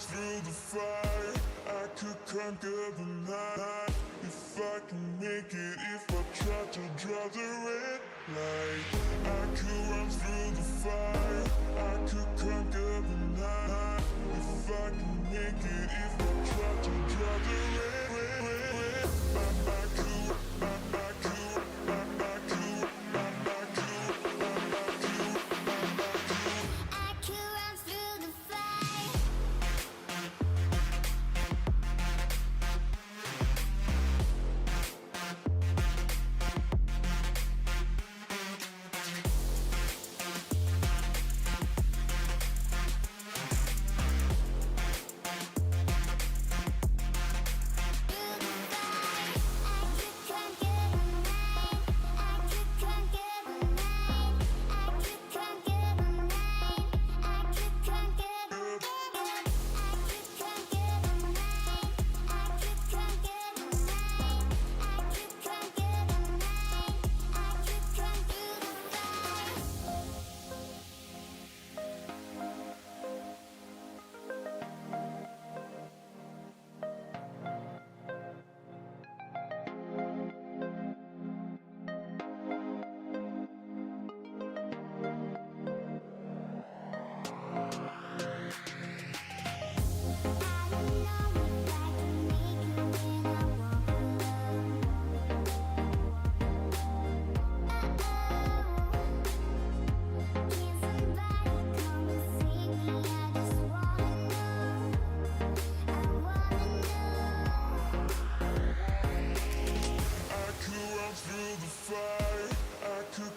through the fire, I could conquer the night. If I can make it, if I try to draw the red light, I could run through the fire, I could conquer the night. If I can make it, if I try to draw the red, I could.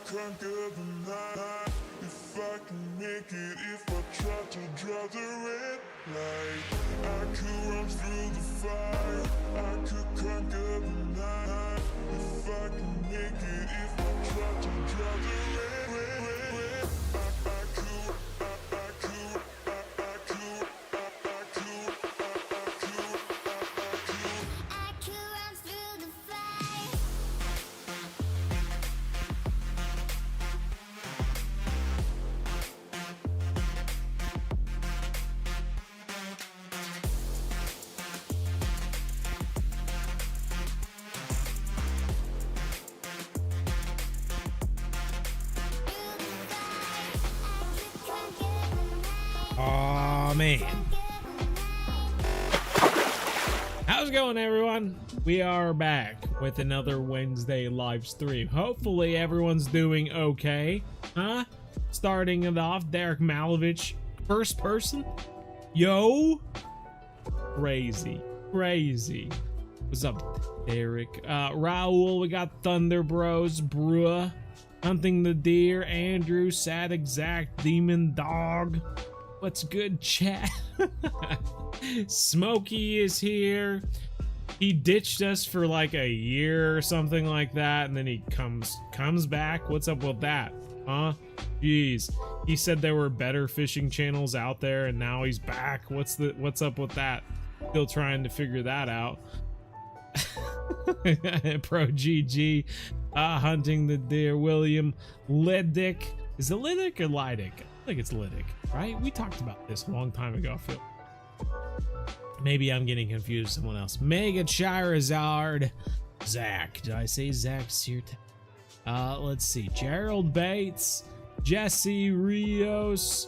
Conquer the night. If I can make it, if I try to draw the red light, I could run through the fire, I could conquer the night. If I can make it, if I try to draw the red, I could. Aw, man. How's it going, everyone? We are back with another Wednesday live stream. Hopefully everyone's doing okay. Huh? Starting it off, Derek Malovich, first person. Yo. Crazy. What's up, Derek? Raul, we got Thunder Bros, bruh. Hunting the Deer, Andrew, Sad Exact, Demon Dog. What's good, chat? Smokey is here. He ditched us for like a year or something like that, and then he comes back. What's up with that? Huh? Jeez. He said there were better fishing channels out there, and now he's back. What's up with that? Still trying to figure that out. Pro GG, Hunting the Deer, William, Lidic. Is it Lidic or Lidic? I think it's Lidic, right? We talked about this a long time ago, I feel. Maybe I'm getting confused with someone else. Mega Chirazard. Zach. Did I say Zach Searta? Let's see. Gerald Bates. Jesse Rios.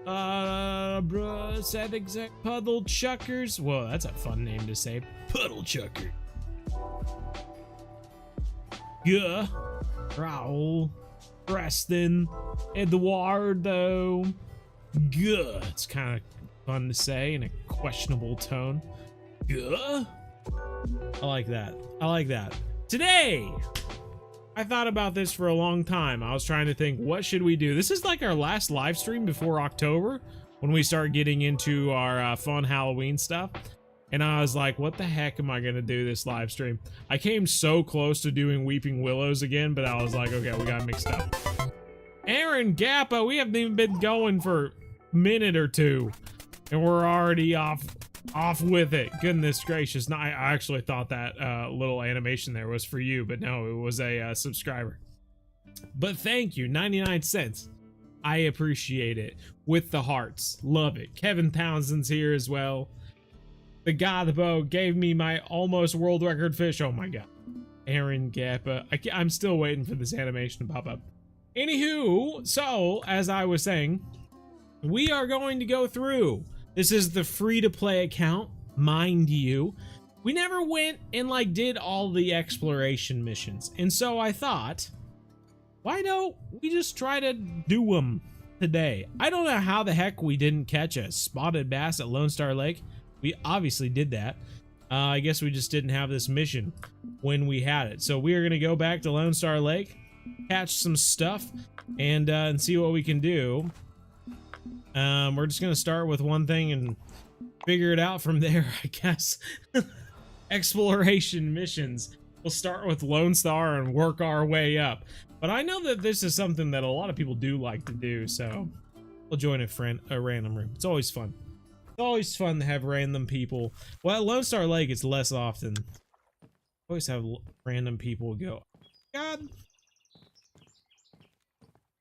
Said Exact Puddle Chuckers. Whoa, that's a fun name to say. Puddle Chucker. Yeah. Raul. Preston, Eduardo. Good. It's kind of fun to say in a questionable tone. Good. I like that. Today, I thought about this for a long time. I was trying to think, what should we do? This is like our last live stream before October, when we start getting into our fun Halloween stuff. And I was like, what the heck am I gonna do this live stream? I came so close to doing Weeping Willows again, but I was like, okay, we got mixed up. Aaron Gappa, we haven't even been going for a minute or two, and we're already off with it. Goodness gracious. No, I actually thought that little animation there was for you, but no, it was a subscriber. But thank you, 99 cents. I appreciate it. With the hearts. Love it. Kevin Townsend's here as well. The guy the boat gave me my almost world record fish. Oh my god. Aaron Gappa. I'm still waiting for this animation to pop up. Anywho, so, as I was saying, we are going to go through. This is the free-to-play account, mind you. We never went and, like, did all the exploration missions. And so I thought, why don't we just try to do them today? I don't know how the heck we didn't catch a spotted bass at Lone Star Lake. We obviously did that. I guess we just didn't have this mission when we had it. So we are going to go back to Lone Star Lake, catch some stuff, and see what we can do. We're just going to start with one thing and figure it out from there, I guess. Exploration missions. We'll start with Lone Star and work our way up. But I know that this is something that a lot of people do like to do, so we'll join a random room. It's always fun. It's always fun to have random people. Well, at Lone Star Lake, it's less often. Always have random people go, God,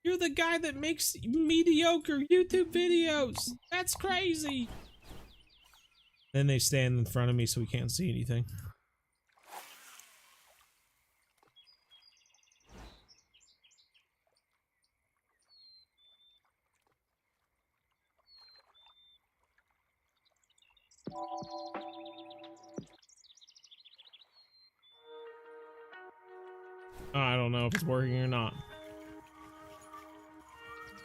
you're the guy that makes mediocre YouTube videos. That's crazy. Then they stand in front of me so we can't see anything. I don't know if it's working or not.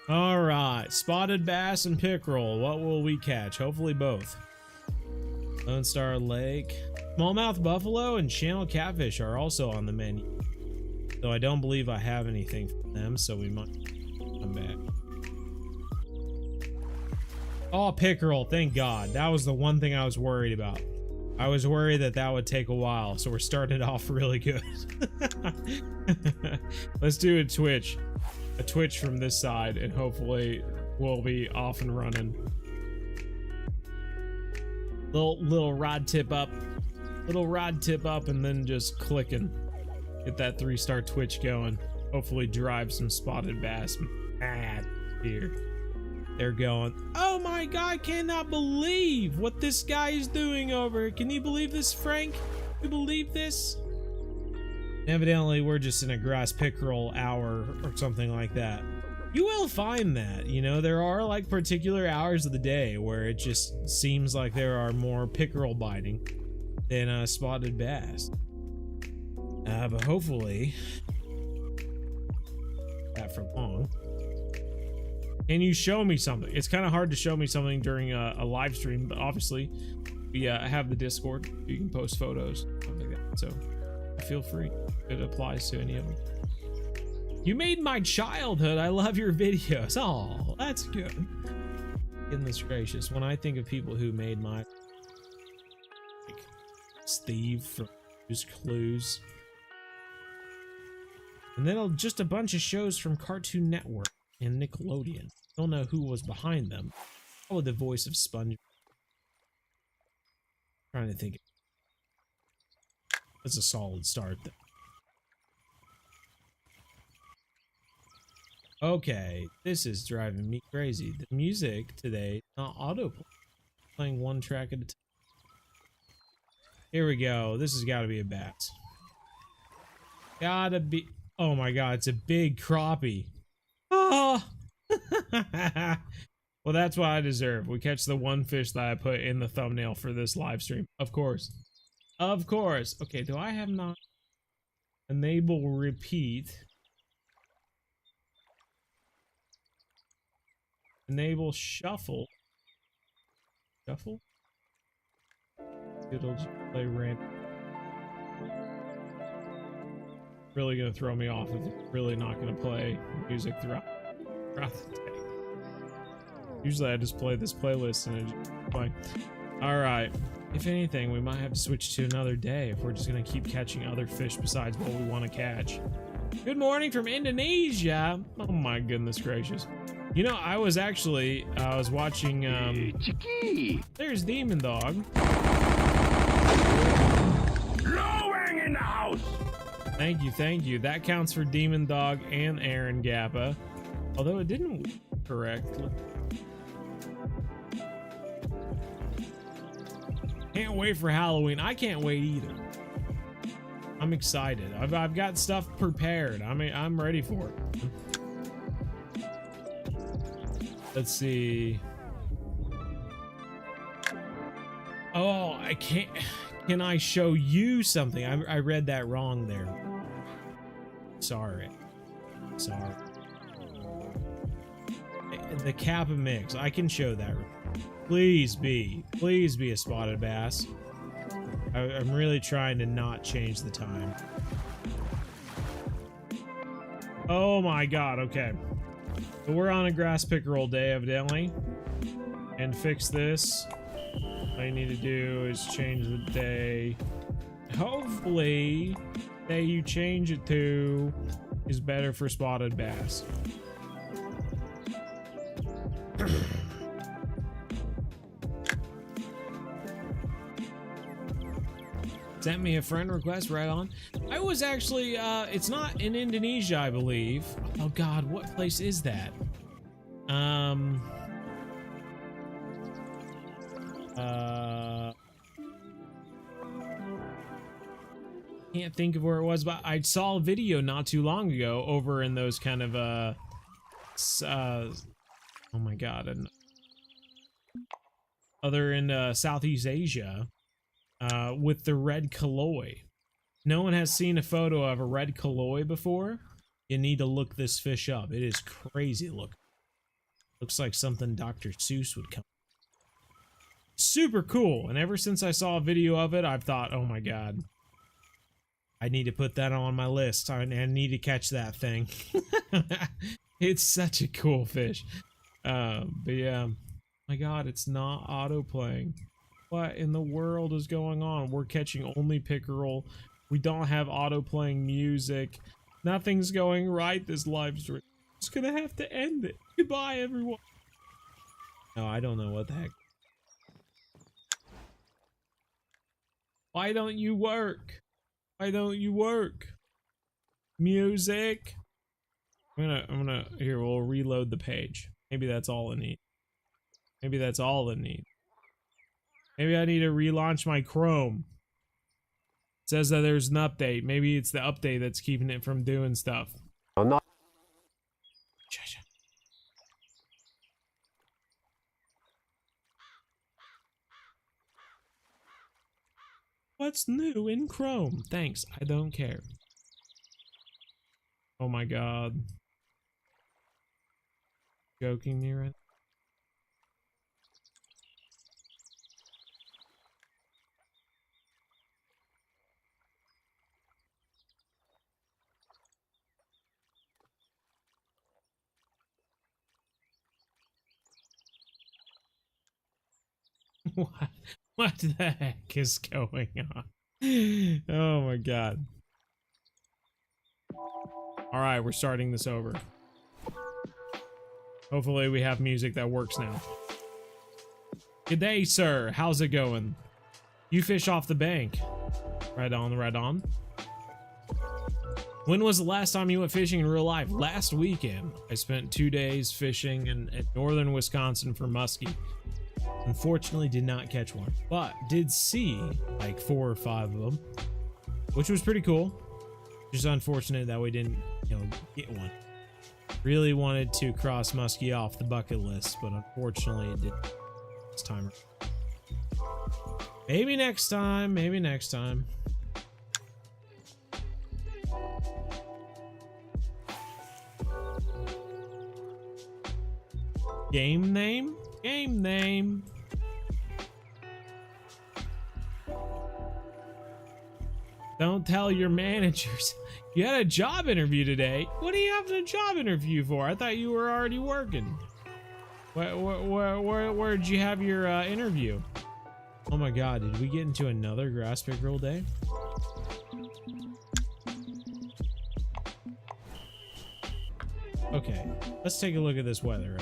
All right, spotted bass and pickerel. What will we catch? Hopefully both. Lone Star Lake. Smallmouth buffalo and channel catfish are also on the menu. Though I don't believe I have anything for them, so we might come back. Oh, pickerel, thank God. That was the one thing I was worried about. I was worried that that would take a while, so we're starting off really good. Let's do a twitch from this side, and hopefully we'll be off and running. Little rod tip up, and then just clicking. Get that 3-star twitch going. Hopefully drive some spotted bass mad here. They're going, oh my god, I cannot believe what this guy is doing over here. Can you believe this, Frank? You believe this? Evidently, we're just in a grass pickerel hour or something like that. You will find that, you know, there are like particular hours of the day where it just seems like there are more pickerel biting than spotted bass. But hopefully, that for long. Can you show me something? It's kind of hard to show me something during a live stream, but obviously we have the Discord. You can post photos, something like that. So feel free. It applies to any of them. You made my childhood. I love your videos. Oh, that's good. Goodness gracious. When I think of people who made my, like Steve from Blue's Clues, and then just a bunch of shows from Cartoon Network and Nickelodeon. Don't know who was behind them. Oh, the voice of Sponge. Trying to think. That's a solid start though. Okay, this is driving me crazy. The music today not autoplay. Playing one track at a time. Here we go. This has got to be a bass. Gotta be. Oh my god, it's a big crappie. Oh. Well, that's what I deserve. We catch the one fish that I put in the thumbnail for this live stream. Of course. Of course. Okay, do I have not enable repeat? Enable shuffle. Shuffle? It'll just play random. Really gonna throw me off if it's really not gonna play music throughout the day. Usually I just play this playlist and it just play. Alright. If anything, we might have to switch to another day if we're just gonna keep catching other fish besides what we want to catch. Good morning from Indonesia. Oh my goodness gracious. You know, I was watching, there's Demon Dog. Lowing in the house. Thank you. That counts for Demon Dog and Aaron Gappa. Although it didn't work correctly. Can't wait for Halloween. I can't wait either. I'm excited. I've got stuff prepared. I'm ready for it. Let's see. Oh, I can't. Can I show you something? I read that wrong there. Sorry. The Kappa mix. I can show that. Please be a spotted bass. I'm really trying to not change the time. Oh my god, okay. So we're on a grass pickerel day, evidently. And fix this. All you need to do is change the day. Hopefully, the day you change it to is better for spotted bass. Sent me a friend request right on. I was actually, it's not in Indonesia, I believe. Oh god, what place is that? Can't think of where it was, but I saw a video not too long ago over in those kind of, oh my god, and other in Southeast Asia. With the red koloi. No one has seen a photo of a red koloi before. You need to look this fish up. It is crazy looking. Looks like something Dr. Seuss would come. Super cool. And ever since I saw a video of it, I've thought, oh my god, I need to put that on my list. I need to catch that thing. It's such a cool fish. But yeah, my god, it's not auto playing. What in the world is going on? We're catching only pickerel. We don't have auto playing music. Nothing's going right this live stream. Just gonna have to end it. Goodbye, everyone. No, I don't know what the heck. Why don't you work? Why don't you work? Music. I'm gonna here, we'll reload the page. Maybe that's all I need. Maybe that's all I need. Maybe I need to relaunch my Chrome. It says that there's an update. Maybe it's the update that's keeping it from doing stuff. I'm not. What's new in Chrome? Thanks, I don't care. Oh my god. Joking me right? What the heck is going on? Oh my god. Alright, we're starting this over. Hopefully we have music that works now. Good day, sir. How's it going? You fish off the bank. Right on, right on. When was the last time you went fishing in real life? Last weekend. I spent 2 days fishing in northern Wisconsin for muskie. Unfortunately, did not catch one, but did see like 4 or 5 of them, which was pretty cool. Just unfortunate that we didn't, get one. Really wanted to cross muskie off the bucket list, but unfortunately it didn't this time. Maybe next time, maybe next time. Game name? Game name. Don't tell your managers. You had a job interview today. What are you having a job interview for? I thought you were already working. Where did you have your interview? Oh my god, did we get into another grass pickerel day? Okay, let's take a look at this weather.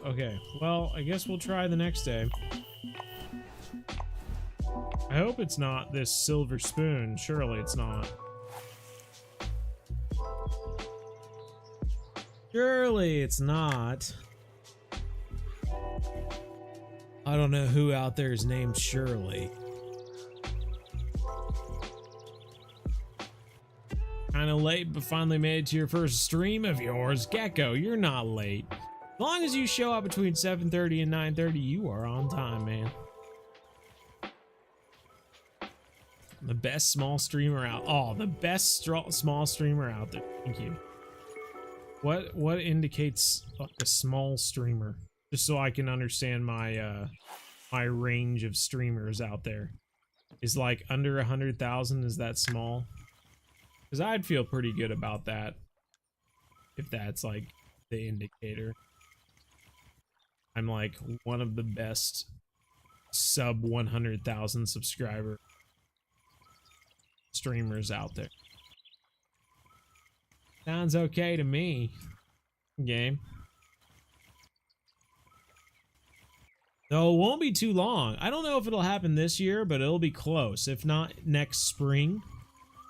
Okay, well, I guess we'll try the next day. I hope it's not this silver spoon. Surely it's not. Surely it's not. I don't know who out there is named Shirley. Kind of late, but finally made it to your first stream of yours. Gecko, you're not late. As long as you show up between 7:30 and 9:30, you are on time, man. The best small streamer out. Oh, the best small streamer out there. Thank you. What indicates like a small streamer? Just so I can understand my my range of streamers out there. Is like under 100,000, is that small? Because I'd feel pretty good about that if that's like the indicator. I'm like one of the best sub 100,000 subscriber streamers out there. Sounds okay to me. Game. No, it won't be too long. I don't know if it'll happen this year, but it'll be close. If not next spring,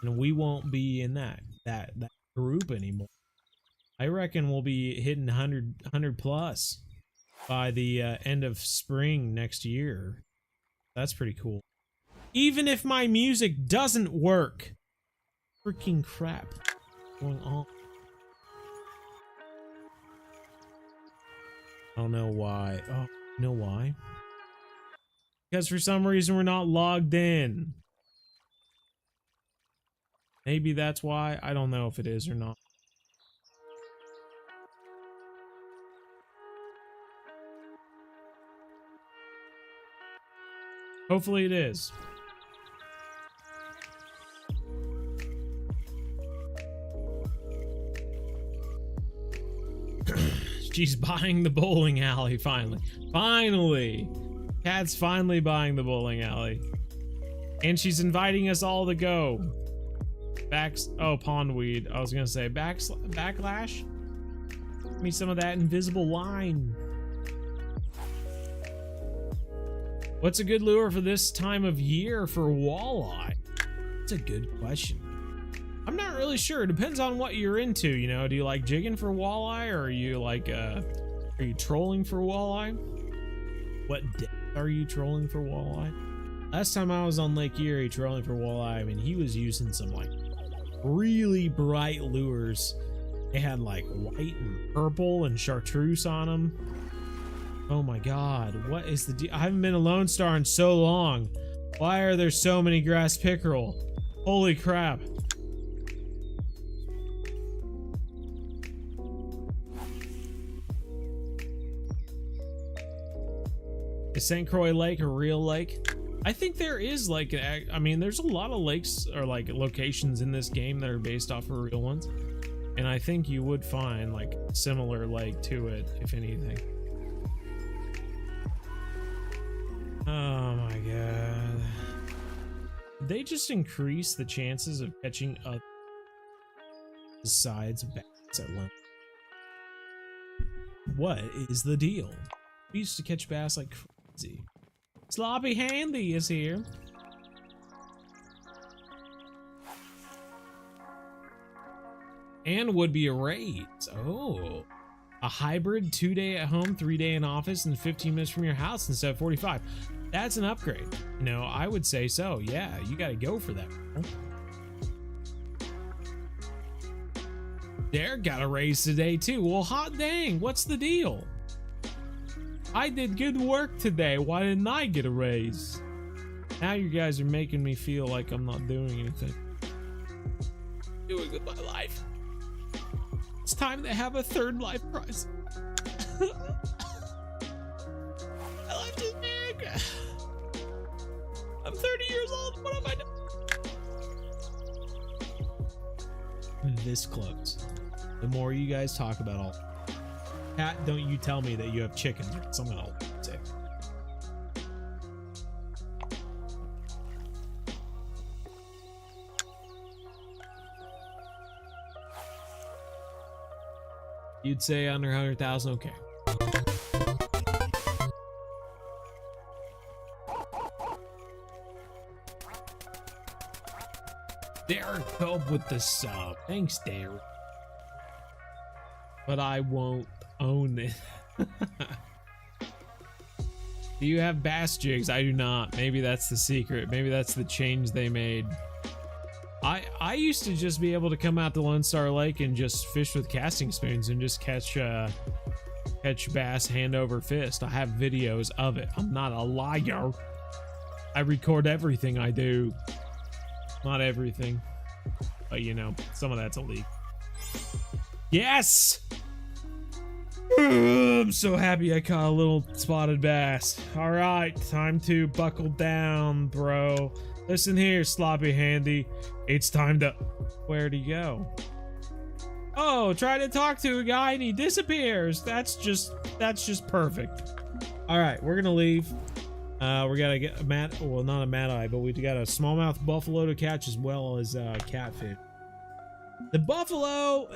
and we won't be in that group anymore. I reckon we'll be hitting 100 plus by the end of spring next year. That's pretty cool. Even if my music doesn't work. Freaking crap. What's going on? I don't know why. Oh, you know why? Because for some reason we're not logged in. Maybe that's why. I don't know if it is or not. Hopefully it is. She's buying the bowling alley finally. Finally! Kat's finally buying the bowling alley. And she's inviting us all to go. Oh, pondweed. I was gonna say backlash? Give me some of that invisible line. What's a good lure for this time of year for walleye? That's a good question. I'm not really sure. It depends on what you're into, you know. Do you like jigging for walleye, or are you like are you trolling for walleye? What depth are you trolling for walleye? Last time I was on Lake Erie trolling for walleye, I mean, he was using some like really bright lures. They had like white and purple and chartreuse on them. Oh my god, what is the deal? I haven't been a Lone Star in so long. Why are there so many grass pickerel? Holy crap. Is St. Croix Lake a real lake? I think there is like, I mean, there's a lot of lakes or like locations in this game that are based off of real ones. And I think you would find like a similar lake to it, if anything. Oh my god. They just increase the chances of catching other besides bats at once. What is the deal? We used to catch bass like crazy. Sloppy Handy is here. And would be a raid. Oh. A hybrid 2-day at home, 3-day in office, and 15 minutes from your house instead of 45. That's an upgrade. You know, I would say so. Yeah, you gotta go for that. Derek got a raise today too. Well, hot dang, what's the deal? I did good work today. Why didn't I get a raise? Now you guys are making me feel like I'm not doing anything. Doing with my life. It's time to have a third life crisis. I left it big. I'm 30 years old. What have I done? This close. The more you guys talk about all. Cat, don't you tell me that you have chickens or something else. You'd say under 100,000, okay. Derek, help with the sub. Thanks, Derek. but I won't own it. Do you have bass jigs? I do not. Maybe that's the secret. Maybe that's the change they made. I used to just be able to come out to Lone Star Lake and just fish with casting spoons and just catch bass hand over fist. I have videos of it. I'm not a liar. I record everything I do. Not everything, but you know, some of that's a leak. Yes! I'm so happy I caught a little spotted bass. All right, time to buckle down, bro. Listen here, sloppy handy. It's time to... Where'd he go? Oh, try to talk to a guy and he disappears. That's just perfect. All right, we're gonna leave. We gotta get a well, not a mad eye, but we got a smallmouth buffalo to catch as well as catfish. The buffalo,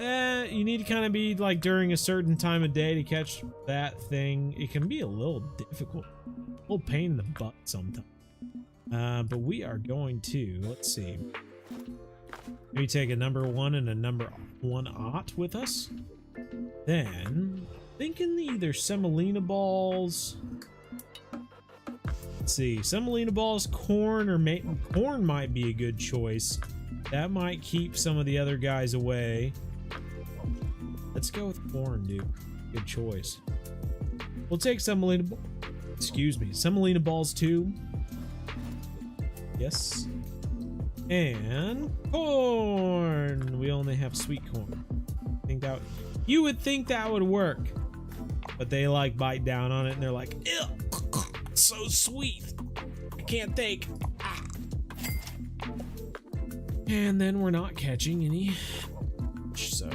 you need to kind of be like during a certain time of day to catch that thing. It can be a little difficult, a little pain in the butt sometimes. But we are going to, let's see, maybe take a number 1 and a number 1/0 with us. Then, thinking either semolina balls. Let's see, semolina balls, corn, or corn might be a good choice. That might keep some of the other guys away. Let's go with corn, dude. Good choice. We'll take semolina balls too. Yes. And corn. We only have sweet corn. You would think that would work, but they like bite down on it and they're like, ew, so sweet. I can't think. And then we're not catching any. So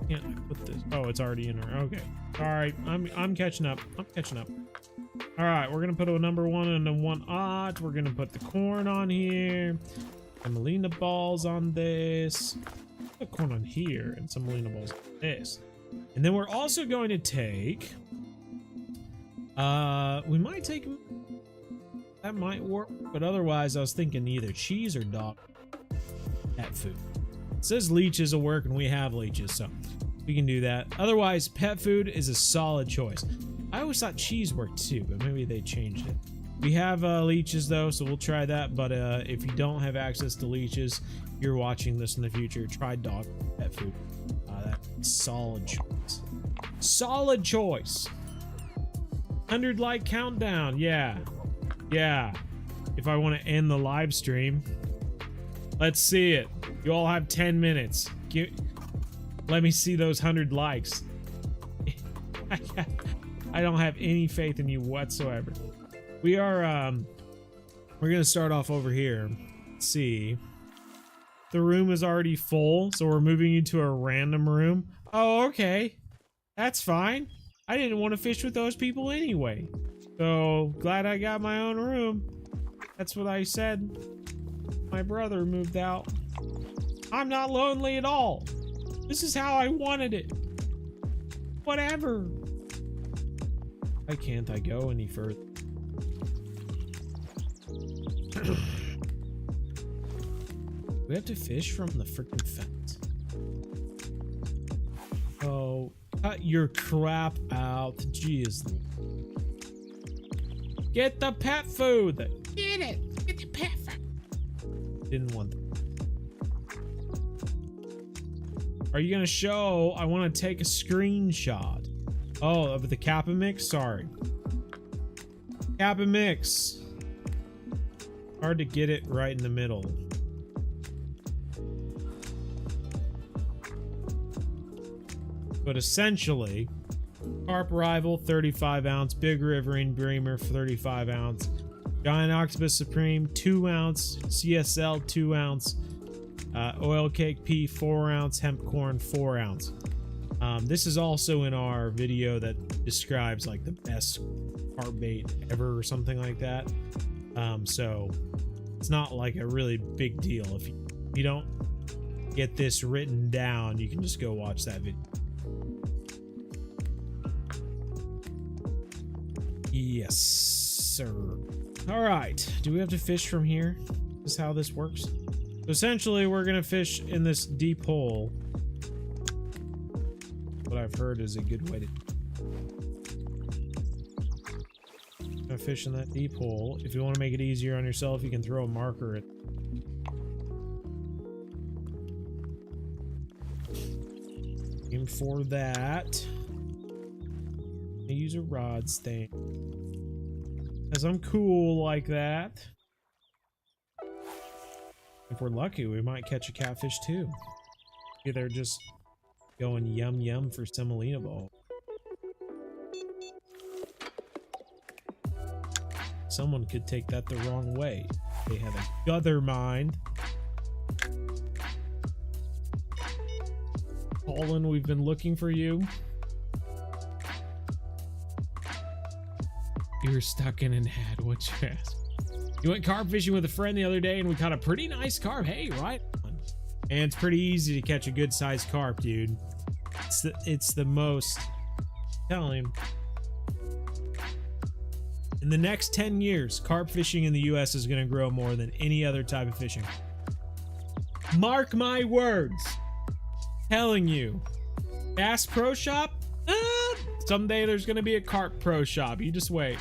can't I put this? Oh, it's already in her. Okay. All right. I'm catching up. All right, we're gonna put a number 1 and a 1/0. We're gonna put the corn on here. Semolina balls on this. Put corn on here and semolina balls on this. And then we're also going to take. We might take. That might work, but otherwise, I was thinking either cheese or dog pet food. It says leeches will work, and we have leeches, so we can do that. Otherwise, pet food is a solid choice. I always thought cheese worked too, but maybe they changed it. We have leeches though, so we'll try that. But if you don't have access to leeches, you're watching this in the future, try dog pet food. That's solid choice. Solid choice. 100 like countdown. Yeah. If I want to end the live stream, let's see it. You all have 10 minutes. Let me see those 100 likes. I don't have any faith in you whatsoever. We are, we're gonna start off over here. Let's see. The room is already full, so we're moving you to a random room. Oh, okay. That's fine. I didn't want to fish with those people anyway. So, glad I got my own room. That's what I said. My brother moved out. I'm not lonely at all. This is how I wanted it. Whatever. Why can't I go any further? We have to fish from the freaking fence. Oh, cut your crap out. Jeez. Get the pet food. Get it. Get the pet food. Didn't want that. Are you gonna show? I want to take a screenshot. Oh, of the Kappa mix? Sorry. Kappa mix. Hard to get it right in the middle. But essentially, Carp Rival 35 ounce, Big Riverine Breamer 35 ounce, Giant Octopus Supreme 2 ounce, CSL 2 ounce, Oil Cake P 4 ounce, Hemp Corn 4 ounce. This is also in our video that describes like the best carp bait ever or something like that. So it's not like a really big deal. If you don't get this written down, you can just go watch that video. Yes, sir. All right. Do we have to fish from here? Is this how this works? Essentially, we're gonna fish in this deep hole. What I've heard is a good way to fish in that deep hole. If you want to make it easier on yourself, you can throw a marker at. Aim for that. I use a rod stain. As I'm cool like that. If we're lucky, we might catch a catfish too. Maybe they're just going yum yum for semolina ball. Someone could take that the wrong way. They have a gutter mind. Colin, we've been looking for you. You were stuck in an ad. What you ask? You went carp fishing with a friend the other day and we caught a pretty nice carp. Hey, right on. And it's pretty easy to catch a good sized carp, dude. It's the most. Tell him. In the next 10 years, carp fishing in the US is going to grow more than any other type of fishing. Mark my words. Telling you. Bass Pro Shop? Someday there's going to be a carp pro shop. You just wait.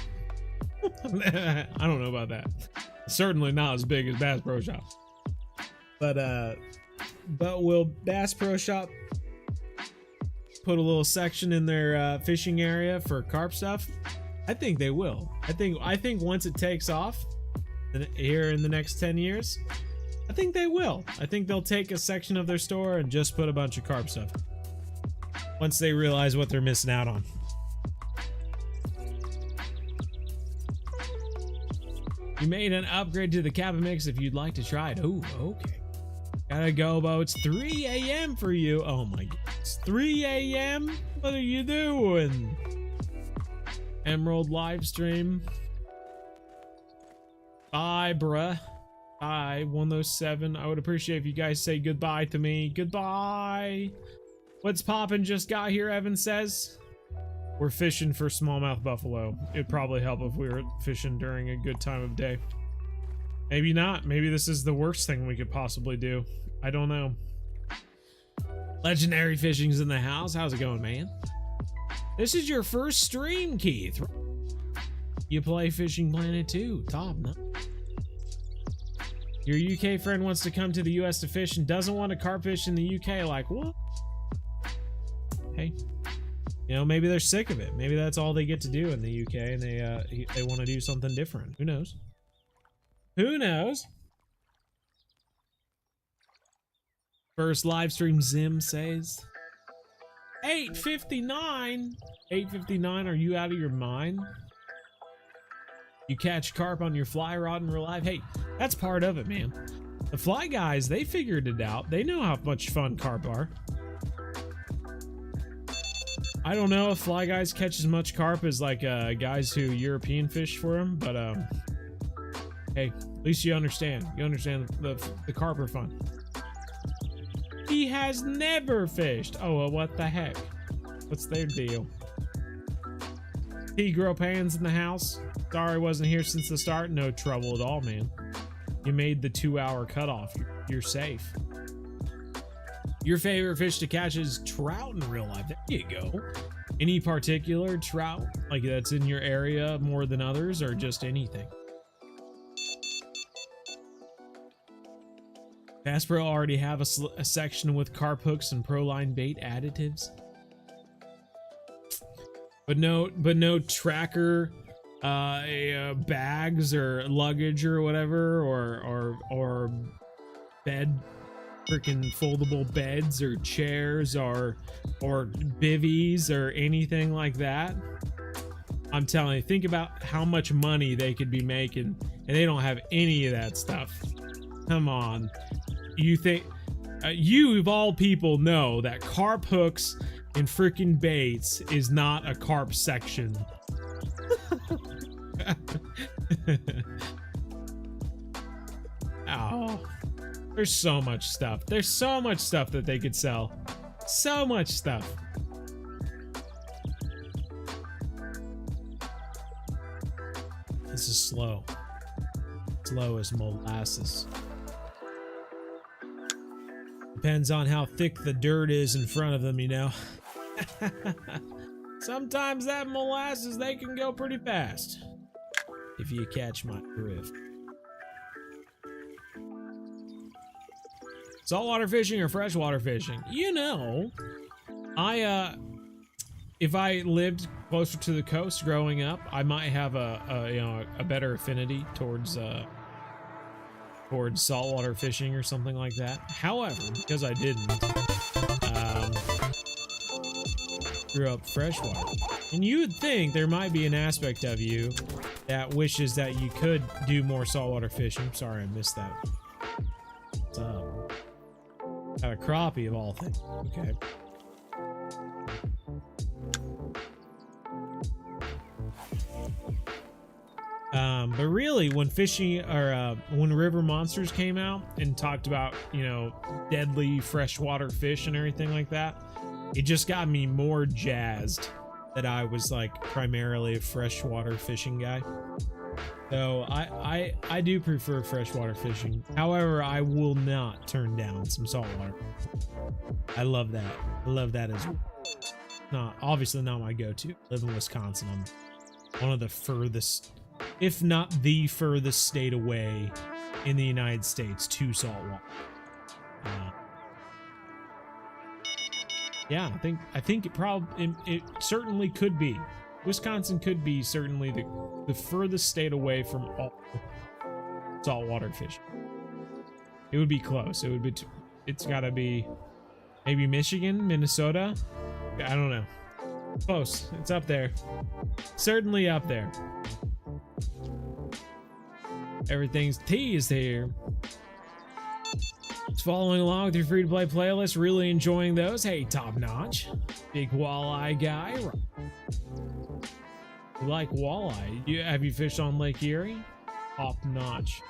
I don't know about that. Certainly not as big as Bass Pro Shop. But will Bass Pro Shop put a little section in their fishing area for carp stuff? I think they will. I think once it takes off here in the next 10 years, I think they will. I think they'll take a section of their store and just put a bunch of carp stuff. Once they realize what they're missing out on. You made an upgrade to the cabin mix if you'd like to try it. Oh, okay. Gotta go, Bo. It's 3 a.m. for you. Oh my God. It's 3 a.m.? What are you doing? Emerald live stream. Bye, bruh. Bye, 107. I would appreciate if you guys say goodbye to me. Goodbye. What's poppin'? Just got here, Evan says. We're fishing for smallmouth buffalo. It'd probably help if we were fishing during a good time of day. Maybe not. Maybe this is the worst thing we could possibly do. I don't know. Legendary Fishing's in the house. How's it going, man? This is your first stream, Keith. You play Fishing Planet 2. Top, no? Your UK friend wants to come to the US to fish and doesn't want to carp fish in the UK. Like, what? Hey. You know, maybe they're sick of it. Maybe that's all they get to do in the UK and they want to do something different. Who knows? Who knows? First live stream, Zim says. 8:59? 8:59, are you out of your mind? You catch carp on your fly rod in real life? Hey, that's part of it, man. The fly guys, they figured it out. They know how much fun carp are. I don't know if fly guys catch as much carp as like guys who European fish for them, but hey, at least you understand. You understand the carp are fun. He has never fished. Oh, well, what the heck? What's their deal? T-Grow Pans in the house. Sorry, wasn't here since the start. No trouble at all, man. You made the 2-hour cutoff. You're safe. Your favorite fish to catch is trout in real life. There you go. Any particular trout, like that's in your area more than others, or just anything? Bass Pro already have a section with carp hooks and Proline bait additives, but no tracker bags or luggage or whatever, or bed, freaking foldable beds or chairs or bivvies or anything like that. I'm telling you, think about how much money they could be making, and they don't have any of that stuff. Come on. You think you of all people know that carp hooks and freaking baits is not a carp section. Oh, there's so much stuff. There's so much stuff that they could sell. So much stuff. This is slow. Slow as molasses. Depends on how thick the dirt is in front of them, you know. Sometimes that molasses, they can go pretty fast. If you catch my drift. Saltwater fishing or freshwater fishing? You know, if I lived closer to the coast growing up, I might have a better affinity towards saltwater fishing or something like that. However, because I didn't, grew up freshwater, and you would think there might be an aspect of you that wishes that you could do more saltwater fishing. Sorry, I missed that. What's up? Got a crappie of all things. Okay. But really, when fishing or when River Monsters came out and talked about, you know, deadly freshwater fish and everything like that, it just got me more jazzed that I was like primarily a freshwater fishing guy. So I do prefer freshwater fishing. However, I will not turn down some saltwater. I love that. I love that as well. Not obviously not my go-to. Live in Wisconsin. I'm one of the furthest, if not the furthest state away in the United States to saltwater. Yeah, I think it certainly could be. Wisconsin could be certainly the furthest state away from all saltwater fishing. It would be close. It would be. It's got to be maybe Michigan, Minnesota. I don't know. Close. It's up there. Certainly up there. Everything's teased here. Just following along with your free-to-play playlist, really enjoying those. Hey, top notch. Big walleye guy. You like walleye? Have you fished on Lake Erie? Top notch.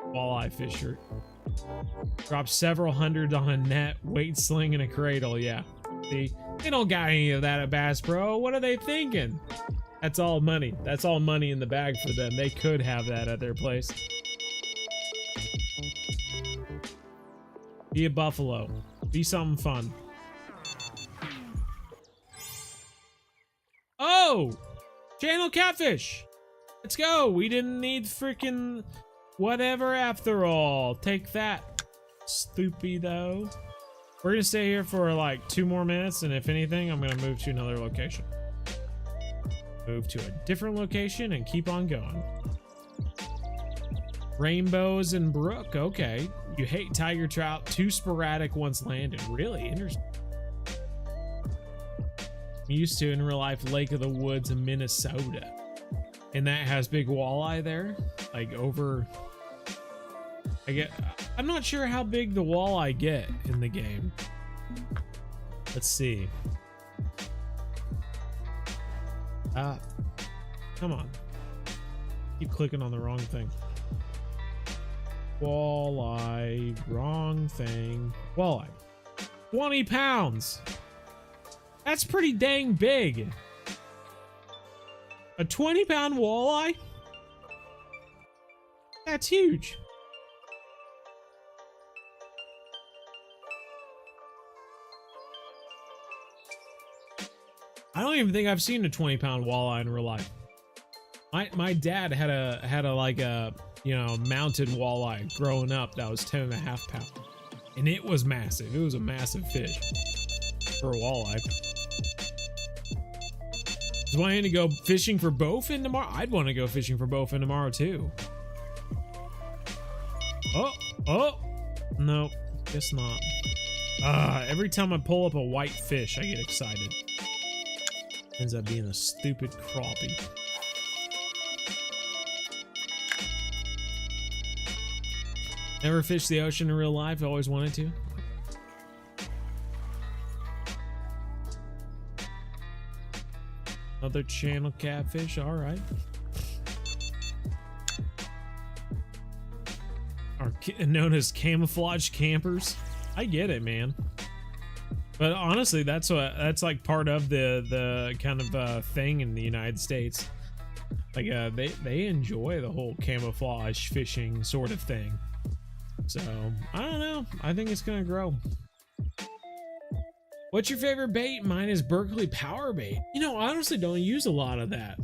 Walleye fisher. Dropped several hundred on a net, weight sling, and a cradle. Yeah. See, they don't got any of that at Bass Pro. What are they thinking? That's all money. That's all money in the bag for them. They could have that at their place. Be a buffalo. Be something fun. Oh! Channel catfish! Let's go! We didn't need freaking whatever after all. Take that, Stoopy, though. We're gonna stay here for like 2 more minutes, and if anything, I'm gonna move to another location. Move to a different location and keep on going. Rainbows and brook. Okay. You hate tiger trout. 2 sporadic once landed. Really interesting. I'm used to in real life Lake of the Woods in Minnesota. And that has big walleye there. Like over. I'm not sure how big the walleye get in the game. Let's see. Come on. Keep clicking on the wrong thing. Walleye, wrong thing. Walleye. 20 pounds. That's pretty dang big. A 20-pound walleye? That's huge. I don't even think I've seen a 20-pound walleye in real life. My dad had a like a, you know, mounted walleye growing up that was 10.5 pounds, and it was massive. It was a massive fish for a walleye. Do I need to go fishing for bowfin tomorrow? I'd want to go fishing for bowfin tomorrow too. Oh, no, guess not. Every time I pull up a white fish, I get excited. Ends up being a stupid crappie. Never fished the ocean in real life. Always wanted to. Another channel catfish. All right. Are known as camouflage campers. I get it, man. But honestly, that's like part of the kind of thing in the United States. Like they enjoy the whole camouflage fishing sort of thing. So I don't know. I think it's gonna grow. What's your favorite bait? Mine is Berkeley power bait. You know, I honestly don't use a lot of that.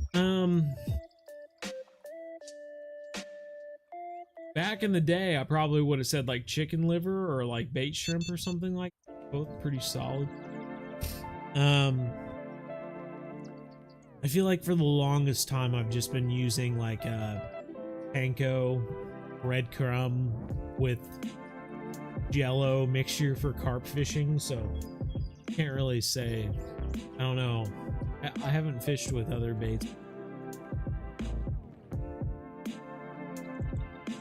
Back in the day, I probably would have said like chicken liver or like bait shrimp or something like that. Both pretty solid. I feel like for the longest time, I've just been using like panko, breadcrumb with jello mixture for carp fishing, so can't really say. I don't know. I haven't fished with other baits.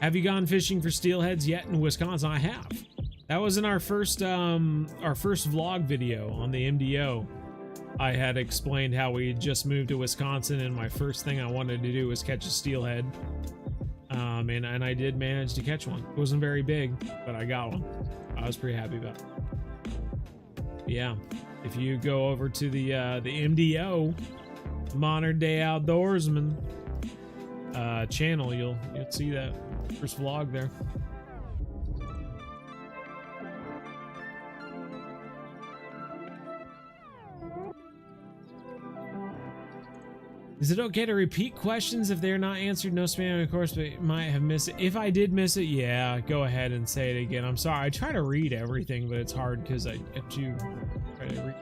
Have you gone fishing for steelheads yet in Wisconsin? I have. That was in our first vlog video on the MDO. I had explained how we just moved to Wisconsin, and my first thing I wanted to do was catch a steelhead. And I did manage to catch one. It wasn't very big, but I got one. I was pretty happy about it. Yeah, if you go over to the MDO, Modern Day Outdoorsman channel, you'll see that first vlog there. Is it okay to repeat questions if they're not answered? No spam, of course, but might have missed it. If I did miss it, yeah, go ahead and say it again. I'm sorry. I try to read everything, but it's hard because I have to try to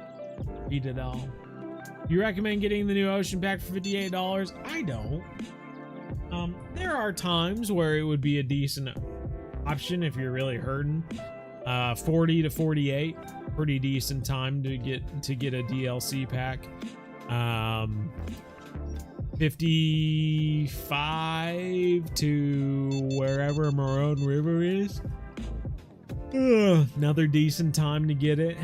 read it all. You recommend getting the new Ocean Pack for $58? I don't. There are times where it would be a decent option if you're really hurting. 40 to 48, pretty decent time to get a DLC pack. 55 to wherever Marone River is. Another decent time to get it.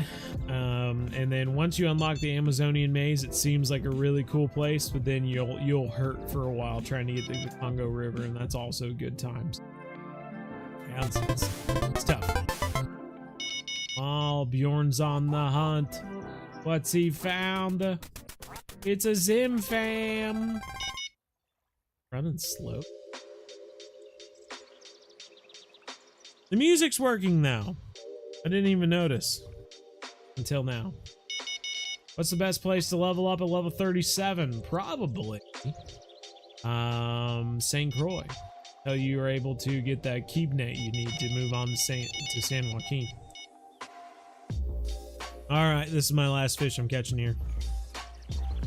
And then once you unlock the Amazonian maze, it seems like a really cool place, but then you'll hurt for a while trying to get to the Congo River, and that's also good times. Yeah, it's tough. Oh, Bjorn's on the hunt. What's he found? It's a Zim fam. Running slow. The music's working now. I didn't even notice until now. What's the best place to level up at level 37? Probably St. Croix. So you are able to get that keep net you need to move on to San Joaquin. All right, this is my last fish I'm catching here.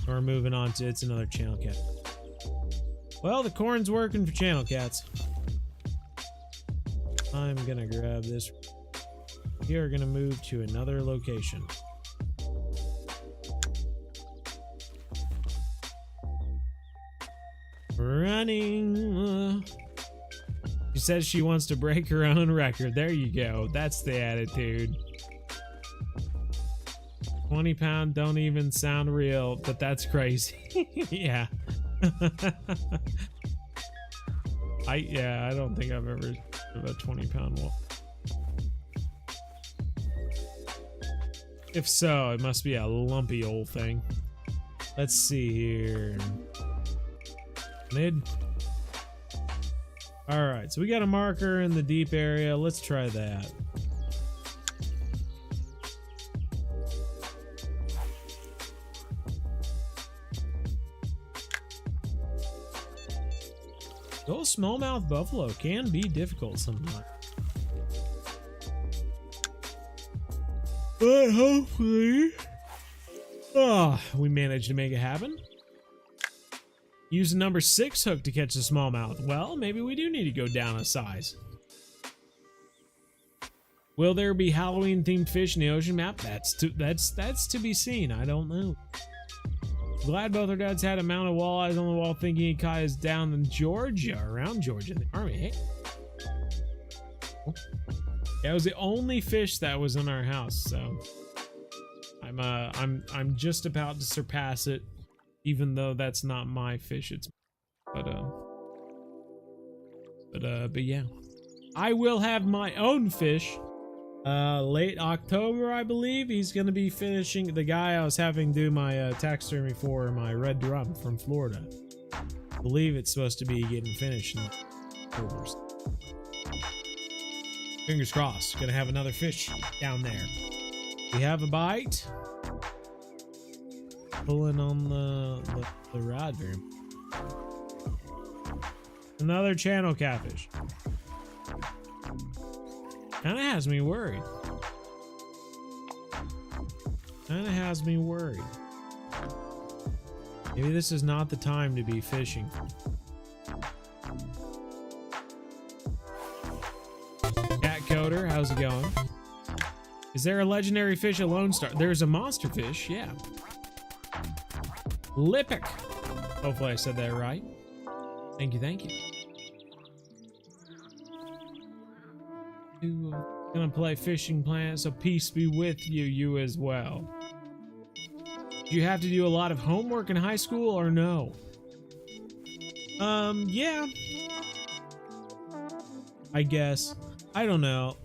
We're moving on to, it's another channel cat. Well, the corn's working for channel cats. I'm gonna grab this. We are gonna move to another location. Running. She says she wants to break her own record. There you go. That's the attitude. 20 pound don't even sound real, but that's crazy. Yeah. I don't think I've ever heard of a 20 pound wolf. If so, it must be a lumpy old thing. Let's see here. Mid. Alright, so we got a marker in the deep area. Let's try that. Those smallmouth buffalo can be difficult sometimes. But hopefully, we managed to make it happen. Use a number 6 hook to catch the smallmouth. Well, maybe we do need to go down a size. Will there be Halloween themed fish in the ocean map? That's to be seen. I don't know. Glad both our dads had a mount of walleyes on the wall, thinking he caught us down in Georgia, around Georgia, in the army. Hey. Yeah, it was the only fish that was in our house, so I'm just about to surpass it, even though that's not my fish. It's but yeah, I will have my own fish. Late October, I believe. He's gonna be finishing. The guy I was having do my taxidermy for, my red drum from Florida, I believe it's supposed to be getting finished in October. Fingers crossed. Gonna have another fish down there. We have a bite. Pulling on the rod room. Another channel catfish. Kind of has me worried. Maybe this is not the time to be fishing. Cat Coder, how's it going? Is there a legendary fish at Lone Star? There's a monster fish, yeah. Lipic. Hopefully I said that right. Thank you, thank you. Gonna play Fishing Planet, so peace be with you, you as well. Do you have to do a lot of homework in high school or no? Yeah. I guess. I don't know.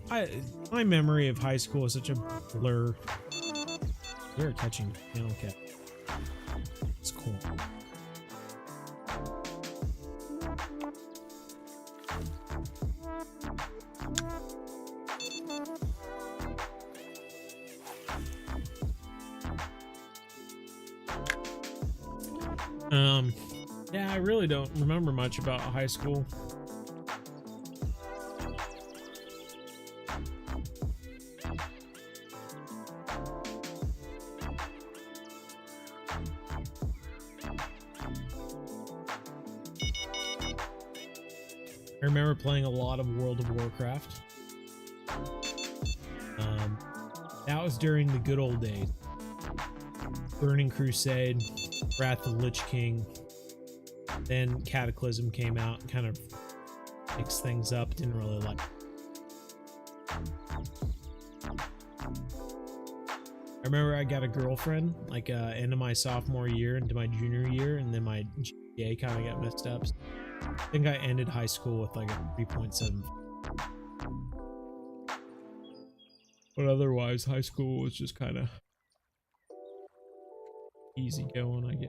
My memory of high school is such a blur. They're catching channel cat. It's cool. Yeah, I really don't remember much about high school. I remember playing a lot of World of Warcraft. That was during the good old days. Burning Crusade, Wrath of the Lich King. Then Cataclysm came out and kind of mixed things up. Didn't really like it. I remember I got a girlfriend like end of my sophomore year into my junior year, and then my GPA kind of got messed up. So I think I ended high school with like a 3.7. But otherwise, high school was just kind of easy going, I guess.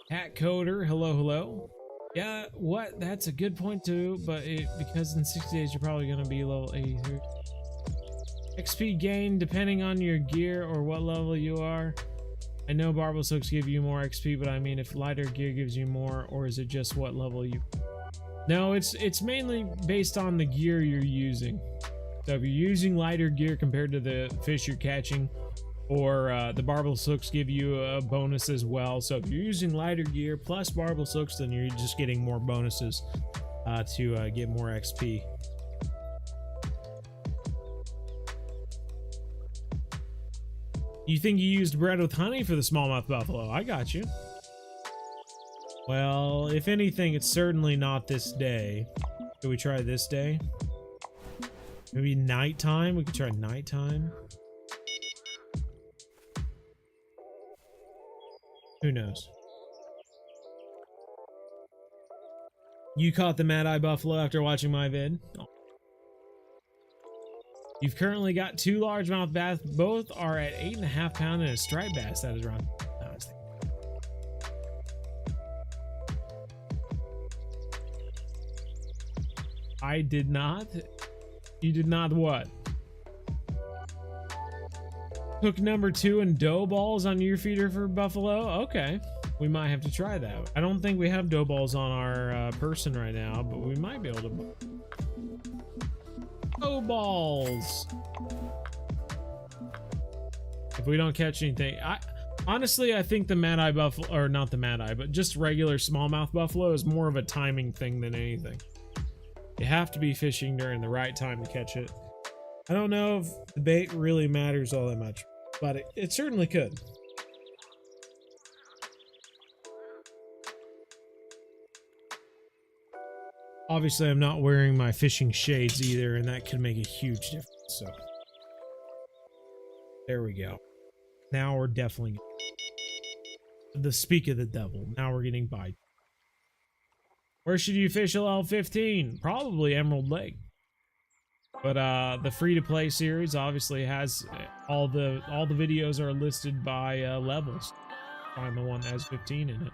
Cat Coder, hello, hello. Yeah, what? That's a good point too, but because in 60 days you're probably gonna be level 83. XP gain depending on your gear or what level you are. I know barbell hooks give you more XP, but I mean if lighter gear gives you more, or is it just what level you? No, it's mainly based on the gear you're using. So if you're using lighter gear compared to the fish you're catching, or the barbell hooks give you a bonus as well. So if you're using lighter gear plus barbell hooks, then you're just getting more bonuses to get more XP. You think you used bread with honey for the smallmouth buffalo? I got you. Well, if anything, it's certainly not this day. Could we try this day? Maybe nighttime? We could try nighttime. Who knows? You caught the Mad Eye Buffalo after watching my vid. Oh. You've currently got 2 largemouth bass. Both are at 8.5 pounds, and a striped bass that is around. I did not. You did not what? Hook number 2 and dough balls on your feeder for buffalo? Okay. We might have to try that. I don't think we have dough balls on our person right now, but we might be able to. Dough balls. If we don't catch anything, honestly, I think the Mad Eye buffalo, or not the Mad Eye, but just regular smallmouth buffalo is more of a timing thing than anything. You have to be fishing during the right time to catch it. I don't know if the bait really matters all that much, but it certainly could. Obviously, I'm not wearing my fishing shades either, and that could make a huge difference. So, there we go. Now we're definitely the speak of the devil. Now we're getting bite. Where should you fish LL15? Probably Emerald Lake. But the free-to-play series obviously has all the videos are listed by levels. Find the one that has 15 in it.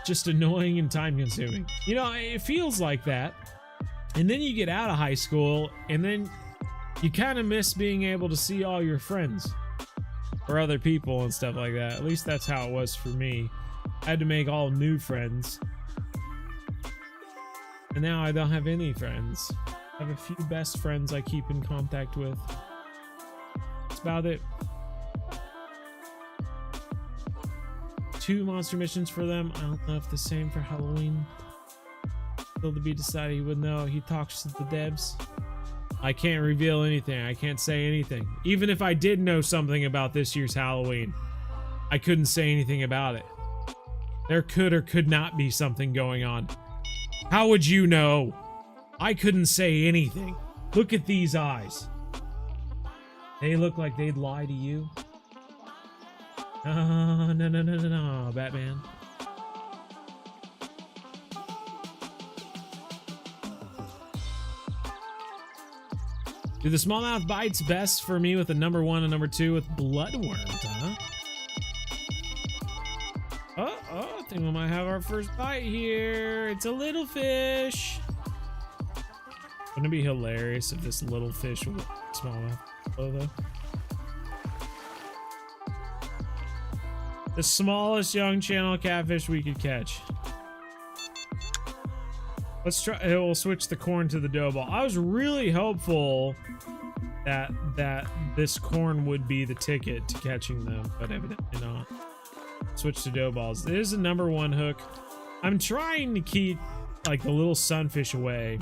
just annoying and time consuming. You know, it feels like that. And then you get out of high school and then you kind of miss being able to see all your friends or other people and stuff like that. At least that's how it was for me. I had to make all new friends. And now I don't have any friends. I have a few best friends I keep in contact with. That's about it. 2 monster missions for them. I don't know if the same for Halloween. Still to be decided. He would know. He talks to the devs. I can't reveal anything. I can't say anything. Even if I did know something about this year's Halloween, I couldn't say anything about it. There could or could not be something going on. How would you know? I couldn't say anything. Look at these eyes. They look like they'd lie to you. No, Batman. Do the smallmouth bites best for me with a number 1 and number 2 with bloodworms, huh? Oh, I think we might have our first bite here. It's a little fish. Wouldn't it be hilarious if this little fish was smallmouth though? The smallest young channel catfish we could catch. Let's try. We'll switch the corn to the dough ball. I was really hopeful that this corn would be the ticket to catching them, but evidently not. Switch to dough balls. It is a number 1 hook. I'm trying to keep like the little sunfish away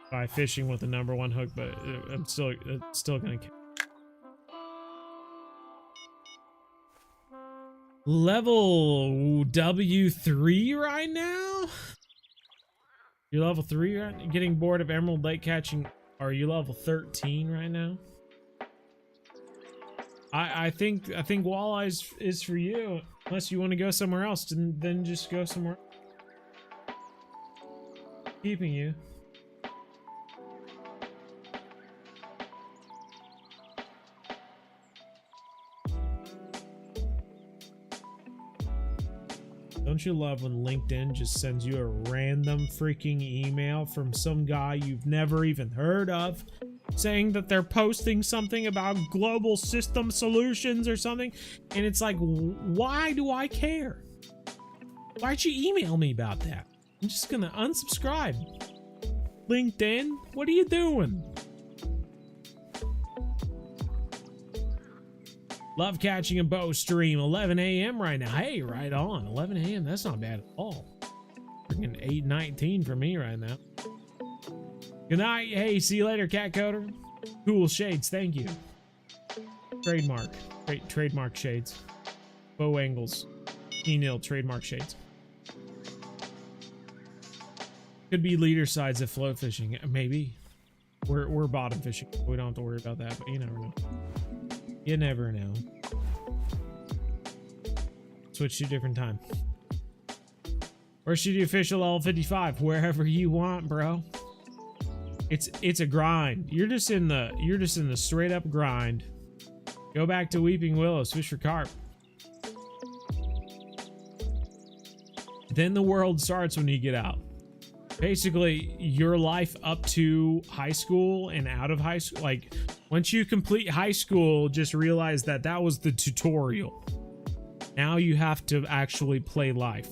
by fishing with the number 1 hook, but it's still gonna catch. Level W3 right now? You're level 3 right now? Getting bored of Emerald Lake catching. Are you level 13 right now? I think walleyes is for you. Unless you want to go somewhere else, then just go somewhere. Keeping you. Don't you love when LinkedIn just sends you a random freaking email from some guy you've never even heard of, saying that they're posting something about global system solutions or something, and it's like, why do I care? Why'd you email me about that? I'm just gonna unsubscribe. LinkedIn, what are you doing? Love catching a bow stream, 11 a.m. right now. Hey, right on, 11 a.m. That's not bad at all. Freaking 8:19 for me right now. Good night. Hey, see you later, cat coder. Cool shades, thank you. Trademark. Trademark shades. Bow angles. E-nil trademark shades. Could be leader sides of float fishing. Maybe. We're bottom fishing. We don't have to worry about that, but you never know. You never know. Switch to a different time. Where should you fish at level 55? Wherever you want, bro. It's a grind. You're just in the straight up grind. Go back to Weeping Willows, fish for carp. Then the world starts when you get out. Basically, your life up to high school and out of high school, like once you complete high school, just realize that that was the tutorial. Now you have to actually play life,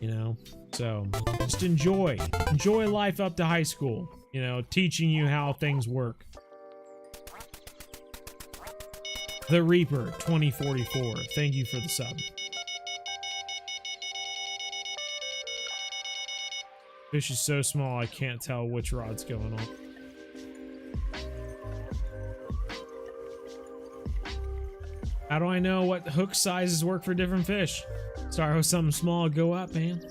you know? So just enjoy life up to high school, you know, teaching you how things work. The Reaper 2044, thank you for the sub. Fish is so small I can't tell which rod's going on. How do I know what hook sizes work for different fish? Start with something small, go up, man.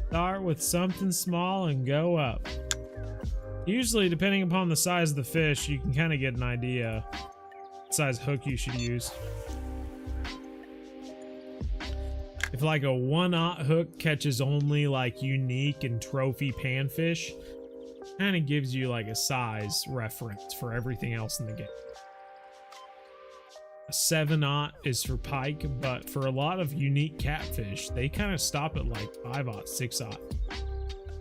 Start with something small and go up. Usually, depending upon the size of the fish, you can kind of get an idea what size hook you should use. If like a 1/0 hook catches only like unique and trophy panfish, kind of gives you like a size reference for everything else in the game. 7/0 is for pike, but for a lot of unique catfish, they kind of stop at like 5/0, 6/0.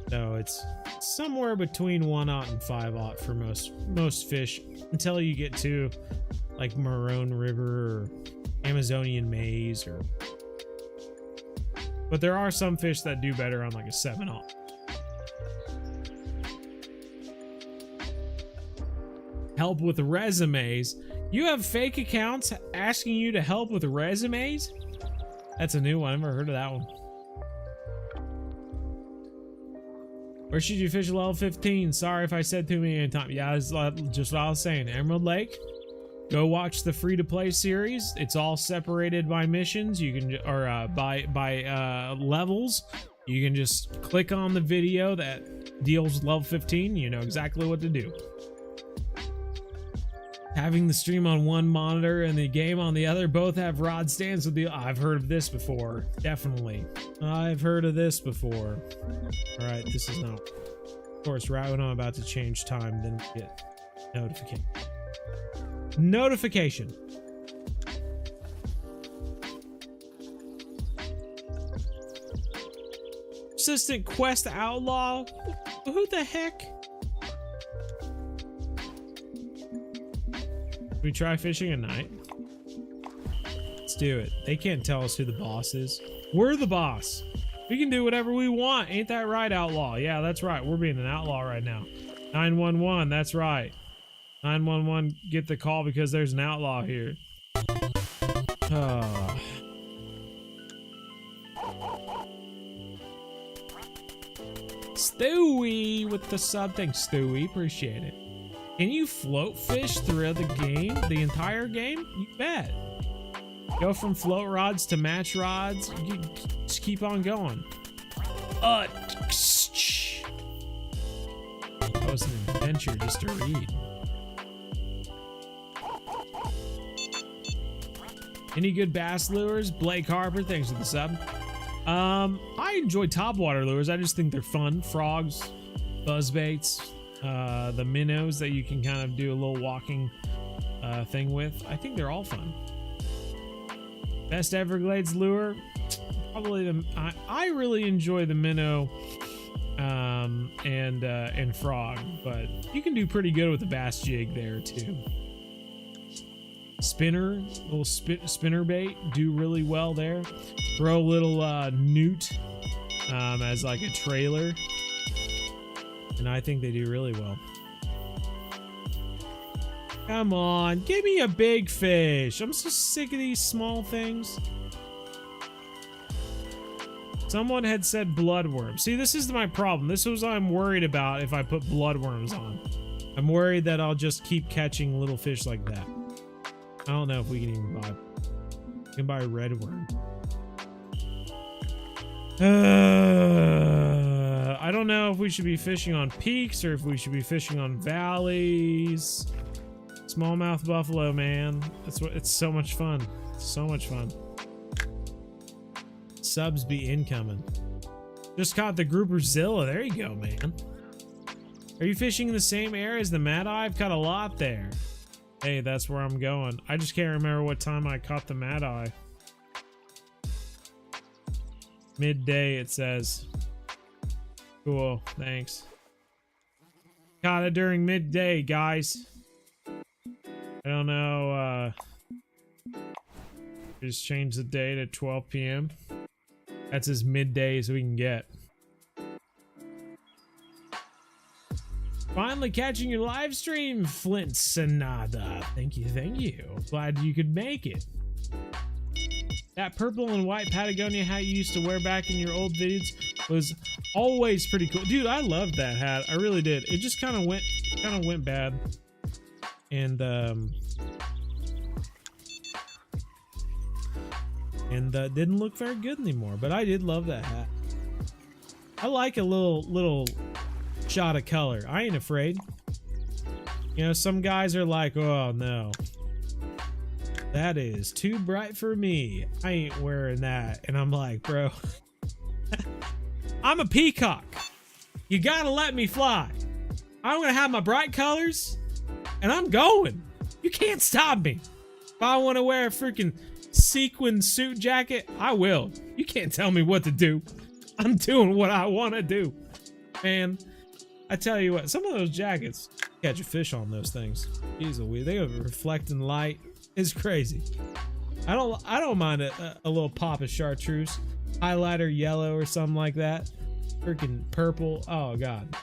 So it's somewhere between 1/0 and 5/0 for most fish until you get to like Maroon River or Amazonian maize or. But there are some fish that do better on like a 7/0. Help with resumes. You have fake accounts asking you to help with resumes? That's a new one. I've never heard of that one. Where should you fish level 15? Sorry if I said too many times. Yeah, it's just what I was saying. Emerald Lake. Go watch the free-to-play series. It's all separated by missions. You can, or by levels. You can just click on the video that deals with level 15. You know exactly what to do. Having the stream on one monitor and the game on the other, both have rod stands with the. I've heard of this before. Definitely, I've heard of this before. All right, this is not. Of course, right when I'm about to change time, then we get notification. Notification. Persistent quest outlaw. Who the heck? We try fishing at night. Let's do it. They can't tell us who the boss is. We're the boss. We can do whatever we want. Ain't that right, outlaw? Yeah, that's right. We're being an outlaw right now. 911, that's right. 911, get the call because there's an outlaw here. Stewie with the sub. Thanks, Stewie. Appreciate it. Can you float fish throughout the game? The entire game? You bet. Go from float rods to match rods. You just keep on going. That was an adventure just to read. Any good bass lures? Blake Harper, thanks for the sub. I enjoy topwater lures. I just think they're fun. Frogs, buzzbaits. The minnows that you can kind of do a little walking thing with. I think they're all fun. Best Everglades lure? Probably the. I really enjoy the minnow and frog, but you can do pretty good with the bass jig there too. Spinner, little spinner bait, do really well there. Throw a little newt as like a trailer. And I think they do really well. Come on, give me a big fish. I'm so sick of these small things. Someone had said bloodworm. See, this is my problem. This is what I'm worried about if I put bloodworms on. I'm worried that I'll just keep catching little fish like that. I don't know if we can even buy. We can buy a red worm. I don't know if we should be fishing on peaks or if we should be fishing on valleys. Smallmouth buffalo, man. It's so much fun. So much fun. Subs be incoming. Just caught the grouperzilla. There you go, man. Are you fishing in the same area as the Mad Eye? I've caught a lot there. Hey, that's where I'm going. I just can't remember what time I caught the Mad Eye. Midday, it says. Cool, thanks. Caught it during midday, guys. I don't know, just change the day to 12 p.m. That's as midday as we can get. Finally catching your live stream, Flint Sonada. Thank you, thank you. Glad you could make it. That purple and white Patagonia hat you used to wear back in your old videos was always pretty cool. Dude, I loved that hat. I really did. It just kind of went bad. And didn't look very good anymore, but I did love that hat. I like a little shot of color. I ain't afraid. You know, some guys are like, oh no, that is too bright for me. I ain't wearing that. And I'm like, bro, I'm a peacock. You gotta let me fly. I'm gonna have my bright colors and I'm going. You can't stop me. If I want to wear a freaking sequin suit jacket, I will. You can't tell me what to do. I'm doing what I want to do. Man, I tell you what, some of those jackets, catch a fish on those things. Jeez Louise, they are reflecting light. It's crazy. I don't mind a little pop of chartreuse. Highlighter yellow or something like that. Freaking purple. Oh, God.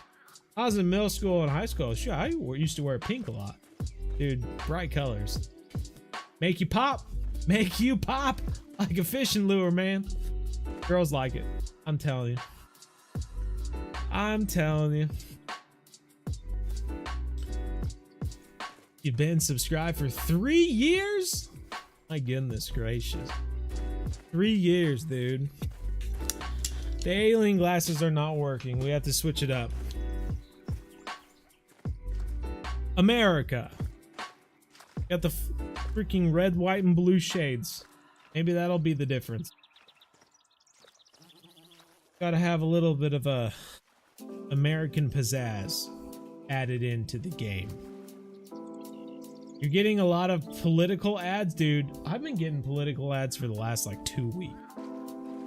I was in middle school and high school. Sure, I used to wear pink a lot. Dude, bright colors. Make you pop. Make you pop like a fishing lure, man. Girls like it. I'm telling you. I'm telling you. You've been subscribed for 3 years? My goodness gracious. 3 years, dude. The alien glasses are not working. We have to switch it up. America. Got the freaking red, white, and blue shades. Maybe that'll be the difference. Gotta have a little bit of a American pizzazz added into the game. You're getting a lot of political ads, dude. I've been getting political ads for the last like 2 weeks.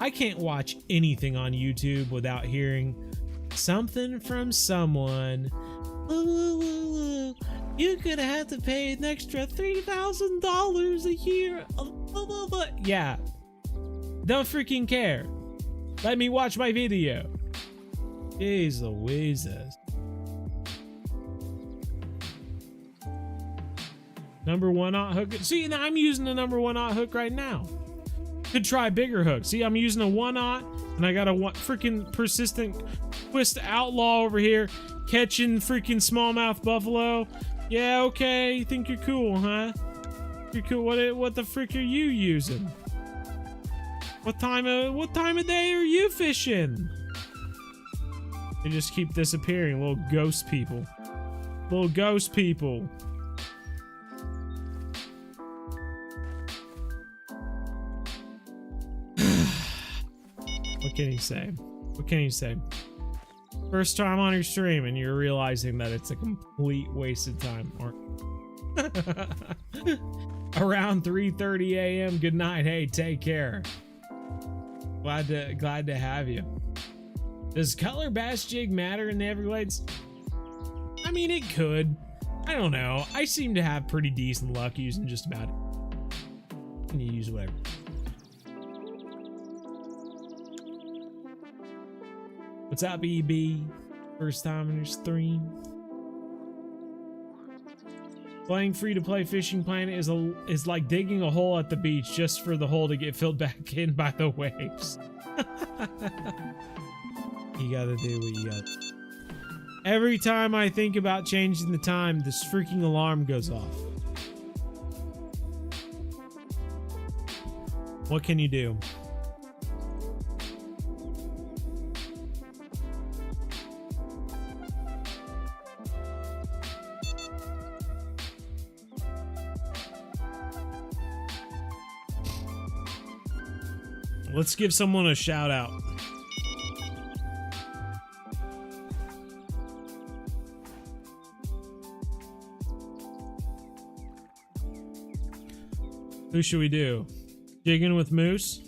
I can't watch anything on YouTube without hearing something from someone. You're gonna have to pay an extra $3,000 a year. Yeah. Don't freaking care. Let me watch my video. Jeez Louises. Number 1/0 hook. See, now I'm using the number 1/0 hook right now. Could try bigger hooks. See, I'm using a 1/0 and I got a freaking persistent twist outlaw over here catching freaking smallmouth buffalo. Yeah, okay. You think you're cool, huh? You're cool. What the frick are you using? What time of day are you fishing? They just keep disappearing, little ghost people. Little ghost people. What can you say? What can you say? First time on your stream and you're realizing that it's a complete waste of time. Or around 3:30 a.m. Good night. Hey, take care. Glad to have you. Does color bass jig matter in the Everglades? I mean, it could. I don't know. I seem to have pretty decent luck using just about it. You use whatever. What's up, EB? First time on your stream. Playing free-to-play Fishing Planet is like digging a hole at the beach just for the hole to get filled back in by the waves. You gotta do what you got. Every time I think about changing the time, this freaking alarm goes off. What can you do? Let's give someone a shout out. Who should we do? Jigging with Moose?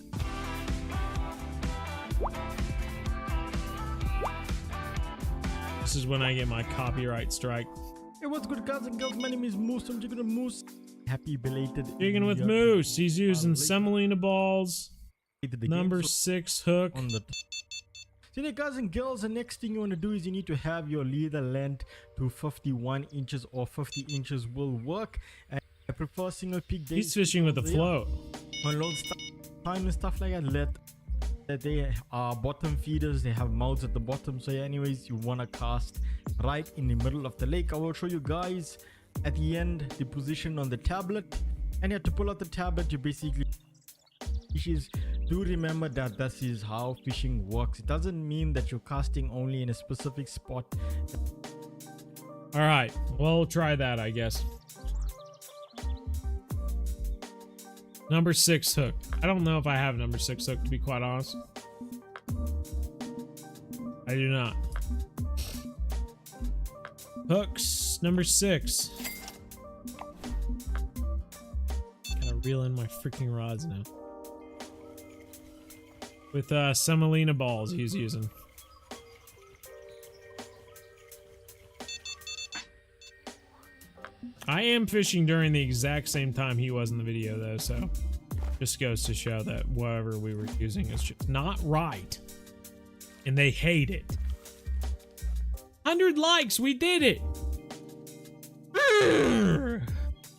This is when I get my copyright strike. Hey, what's good, guys and girls? My name is Moose. I'm jigging with Moose. Happy belated. Jigging with Moose. He's using semolina balls. Number 6 hook. On the so, guys and girls, the next thing you want to do is you need to have your leader length to 51 inches or 50 inches will work. And I prefer single peak. He's fishing with a float. On load time and stuff like that. They are bottom feeders. They have mouths at the bottom. So, yeah, anyways, you want to cast right in the middle of the lake. I will show you guys at the end the position on the tablet. And you have to pull out the tablet. You basically do remember that this is how fishing works. It doesn't mean that you're casting only in a specific spot. All right, we'll try that, I guess. Number 6 hook. I don't know if I have number 6 hook, to be quite honest. I do not. Hooks number 6. Reel in my freaking rods now. With semolina balls he's using. I am fishing during the exact same time he was in the video though, so just goes to show that whatever we were using is just not right. And they hate it. 100 likes, we did it!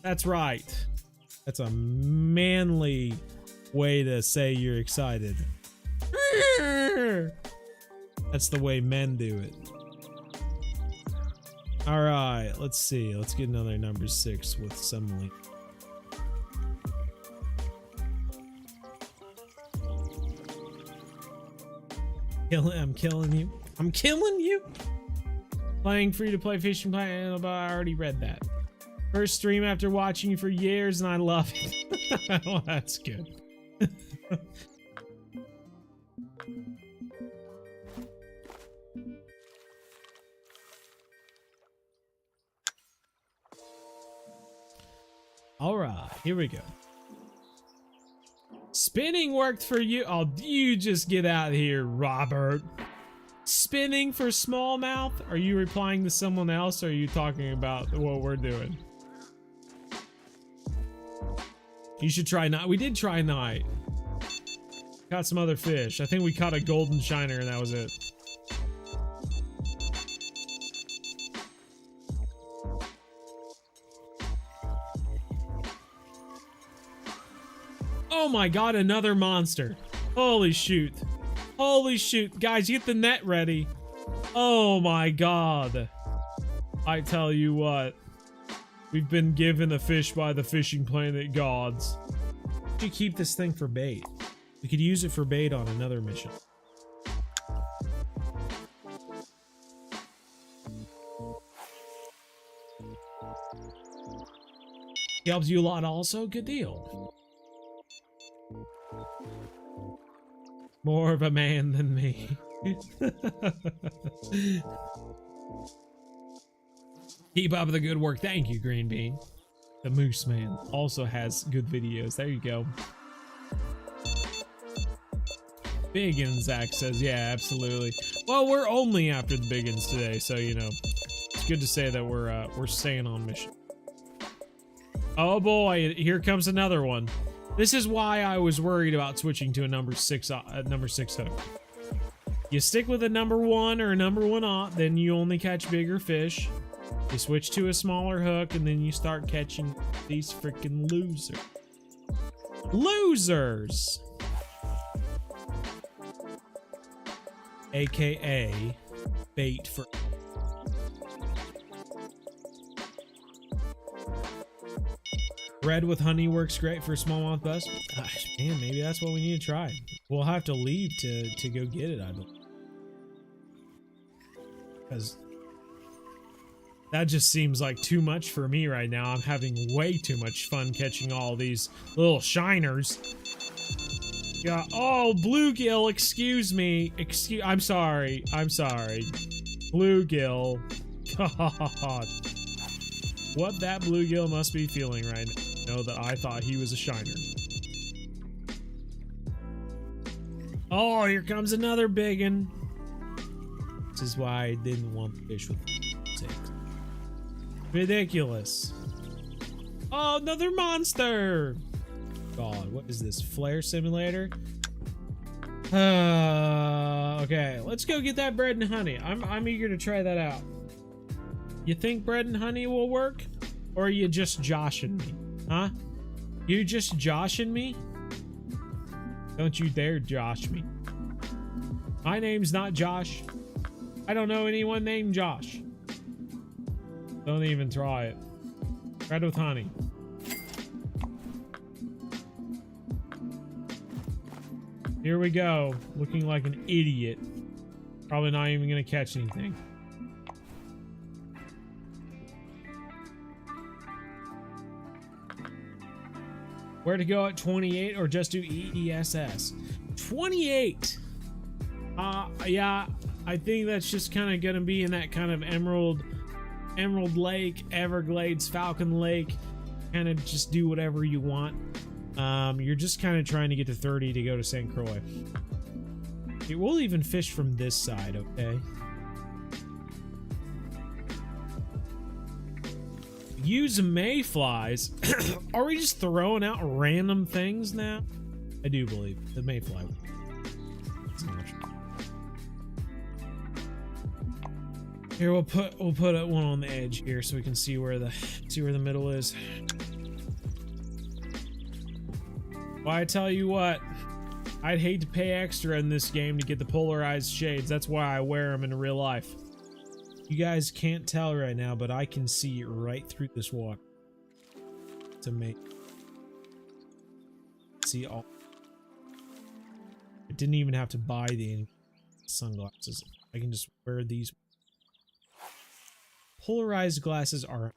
That's right. That's a manly way to say you're excited. That's the way men do it. All right, let's see. Let's get another number 6 with semolina. I'm killing you. I'm killing you. Playing free-to-play fishing play. I already read that. First stream after watching you for years, and I love it. Well, that's good. All right, here we go. Spinning worked for you. Oh, you just get out of here, Robert. Spinning for smallmouth? Are you replying to someone else, or are you talking about what we're doing? You should try night. We did try night. Caught some other fish. I think we caught a golden shiner and that was it. Oh my god, another monster. Holy shoot. Holy shoot. Guys, get the net ready. Oh my god. I tell you what. We've been given a fish by the fishing planet gods. We should keep this thing for bait. We could use it for bait on another mission. He helps you a lot also? Good deal. More of a man than me. Keep up the good work. Thank you, Green Bean. The Moose Man also has good videos. There you go. Biggins, Zach says, yeah, absolutely. Well, we're only after the Biggins today, so you know, it's good to say that we're staying on mission. Oh boy, here comes another one. This is why I was worried about switching to a number 6 hook. You stick with a number 1 or a number 1/0, then you only catch bigger fish. You switch to a smaller hook, and then you start catching these freaking losers. Losers! AKA bait for... Bread with honey works great for smallmouth bass. Gosh, man, maybe that's what we need to try. We'll have to leave to go get it, I believe. Because that just seems like too much for me right now. I'm having way too much fun catching all these little shiners. Yeah. Oh, bluegill. Excuse me. I'm sorry. I'm sorry. Bluegill. God. What that bluegill must be feeling right now. Know that I thought he was a shiner. Oh, here comes another biggin. This is why I didn't want to fish with 6. Ridiculous. Oh, another monster. God, what is this? Flare simulator? Okay, let's go get that bread and honey. I'm eager to try that out. You think bread and honey will work? Or are you just joshing me? Huh? You just joshing me? Don't you dare josh me. My name's not Josh. I don't know anyone named Josh. Don't even try it. Bread with honey. Here we go. Looking like an idiot. Probably not even gonna catch anything. Where to go at 28 or just do EESS? 28! Yeah, I think that's just kind of gonna be in that kind of Emerald Lake, Everglades, Falcon Lake. Kind of just do whatever you want. You're just kind of trying to get to 30 to go to St. Croix. Okay, we'll even fish from this side, okay? Use mayflies. Are we just throwing out random things now? I do believe the mayfly. Here we'll put one on the edge here so we can see where the middle is. Well, I tell you what, I'd hate to pay extra in this game to get the polarized shades. That's why I wear them in real life. You guys can't tell right now, but I can see right through this water. To make see all. I didn't even have to buy the sunglasses. I can just wear these. Polarized glasses are.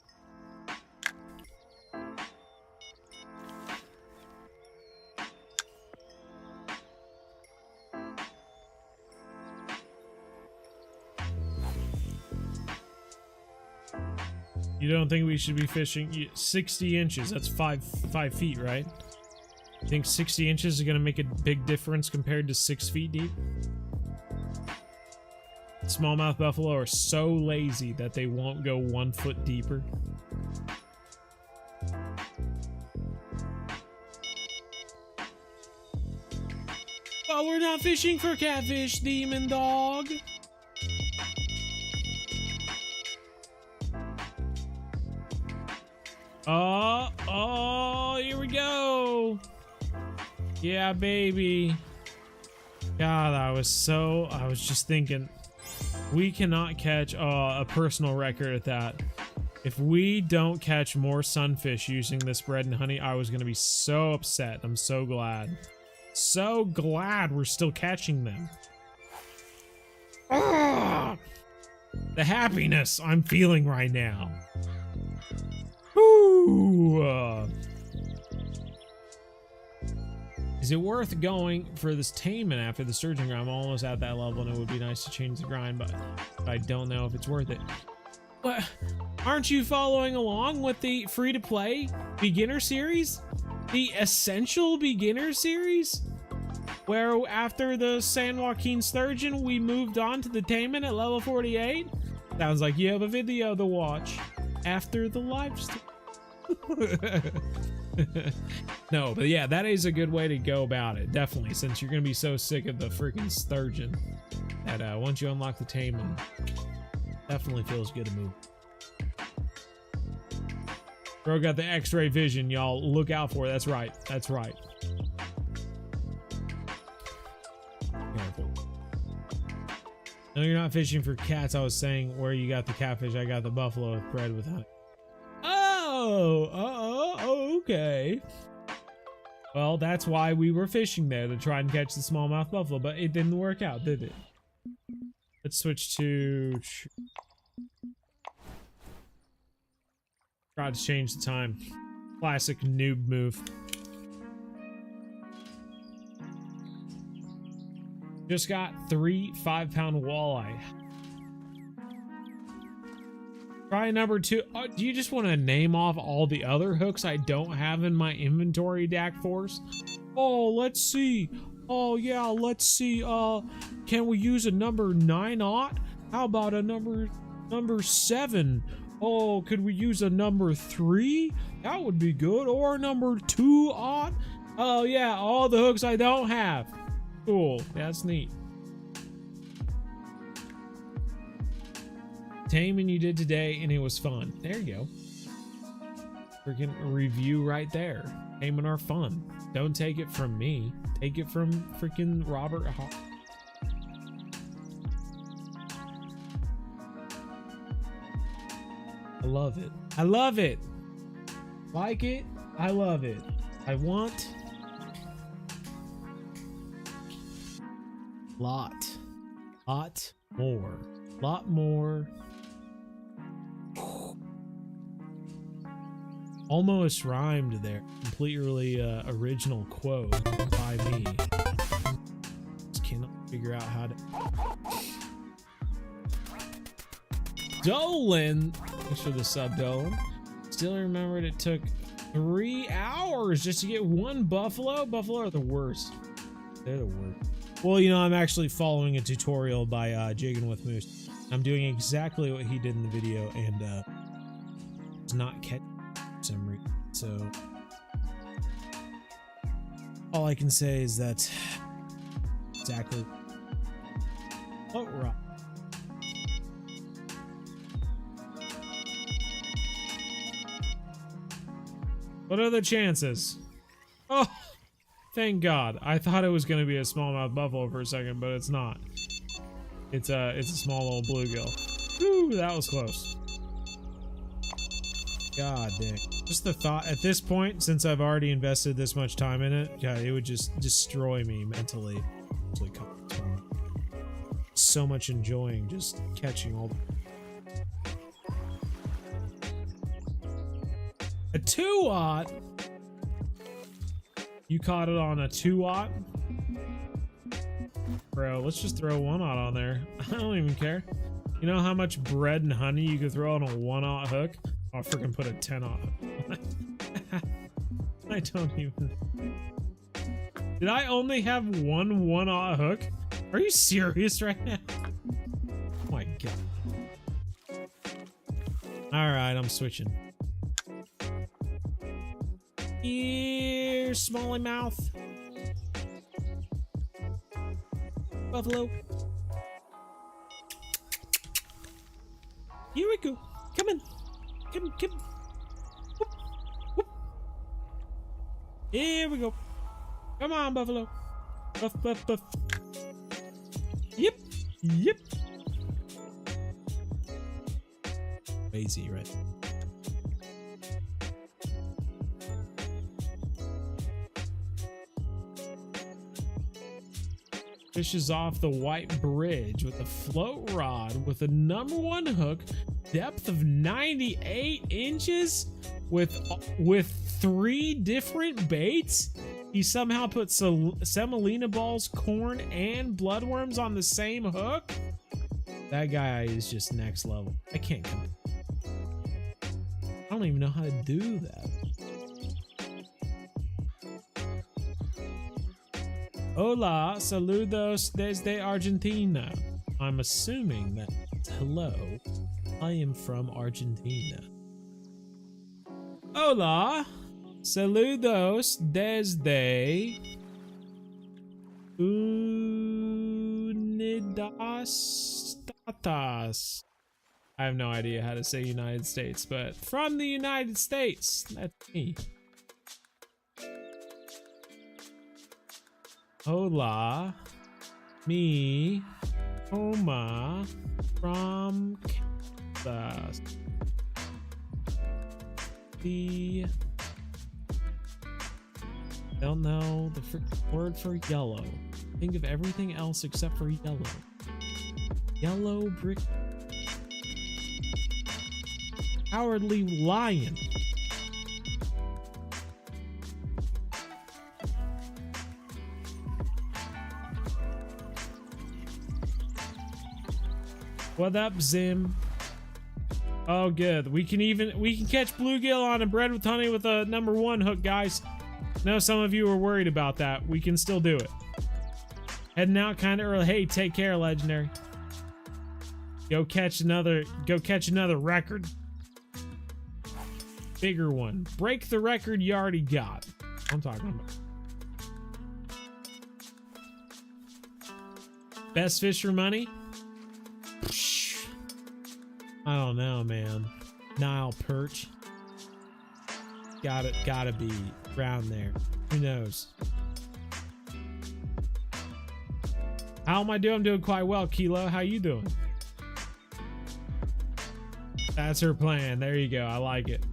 You don't think we should be fishing 60 inches? That's 5 feet, right? You think 60 inches is gonna make a big difference compared to 6 feet deep? Smallmouth buffalo are so lazy that they won't go 1 foot deeper. Oh, we're not fishing for catfish, demon dog. Oh, here we go. Yeah, baby. God, I was just thinking, we cannot catch a personal record at that. If we don't catch more sunfish using this bread and honey, I was gonna be so upset. I'm so glad. So glad we're still catching them. Ah! The happiness I'm feeling right now. Ooh. Is it worth going for this tainment after the sturgeon grind? I'm almost at that level and it would be nice to change the grind, but I don't know if it's worth it. What? Aren't you following along with the free-to-play beginner series? The essential beginner series? Where after the San Joaquin sturgeon, we moved on to the tainment at level 48? Sounds like you have a video to watch after the live stream. No, but yeah, that is a good way to go about it, definitely, since you're gonna be so sick of the freaking sturgeon that once you unlock the tainment, definitely feels good to move. Bro got the x-ray vision, y'all. Look out for it. That's right. That's right. Careful. No, you're not fishing for cats. I was saying where you got the catfish. I got the buffalo with bread with honey. Oh, okay. Well, that's why we were fishing there, to try and catch the smallmouth buffalo, but it didn't work out, did it? Let's switch to... Try to change the time. Classic noob move. Just got 3 5-pound walleye. Try number 2. Oh, do you just want to name off all the other hooks I don't have in my inventory, Dak Force? Oh, let's see. Oh yeah, let's see. Can we use a number 9/0? How about a number 7? Oh, could we use a number 3? That would be good. Or a number 2/0? Oh yeah, all the hooks I don't have. Cool. That's neat. Taming you did today, and it was fun. There you go. Freaking review right there. Taming are fun. Don't take it from me. Take it from freaking Robert Hart. I love it. I love it. Like it. I love it. I want lot more. Almost rhymed there. Completely original quote by me. Just cannot figure out how to. Dolan, thanks for the sub, Dolan. Still remembered it took 3 hours just to get one buffalo? Buffalo are the worst. They're the worst. Well, you know, I'm actually following a tutorial by Jigging with Moose. I'm doing exactly what he did in the video, and it's not catching for some reason. So all I can say is that exactly. Oh, right. What are the chances? Oh, thank God. I thought it was going to be a smallmouth buffalo for a second, but it's not. It's a small little bluegill. Whew, that was close. God dang. Just the thought at this point, since I've already invested this much time in it, God, it would just destroy me mentally. So much enjoying just catching all. A 2-aught? You caught it on a 2-aught? Bro, let's just throw 1-aught on there. I don't even care. You know how much bread and honey you could throw on a 1-aught hook? I'll freaking put a 10-aught hook. I don't even. Did I only have one 1-aught hook? Are you serious right now? Oh my God. Alright, I'm switching. Here, smally mouth. Buffalo. Here we go. Come in. Come. Whoop, whoop. Here we go. Come on, buffalo. Buff. Yep. Crazy, right? Fishes off the white bridge with a float rod with a #1 hook, depth of 98 inches with 3 different baits. He somehow put semolina balls, corn, and bloodworms on the same hook. That guy is just next level. I can't come. I don't even know how to do that. Hola, saludos desde Argentina. I'm assuming that's hello. I am from Argentina. Hola, saludos desde Unidas States. I have no idea how to say United States, but from the United States, that's me. Hola, me, Oma, from Kansas. Don't know the word for yellow. Think of everything else except for yellow. Yellow brick. Cowardly lion. What up, Zim? Oh, good. We can catch bluegill on a bread with honey with a #1 hook, guys. No, some of you were worried about that. We can still do it. Heading out kind of early. Hey, take care, Legendary. Go catch another record. Bigger one. Break the record you already got. I'm talking about. Best fish for money? I don't know, man. Nile perch. Gotta be around there. Who knows? How am I doing? I'm doing quite well, Kilo. How you doing? That's her plan. There you go. I like it.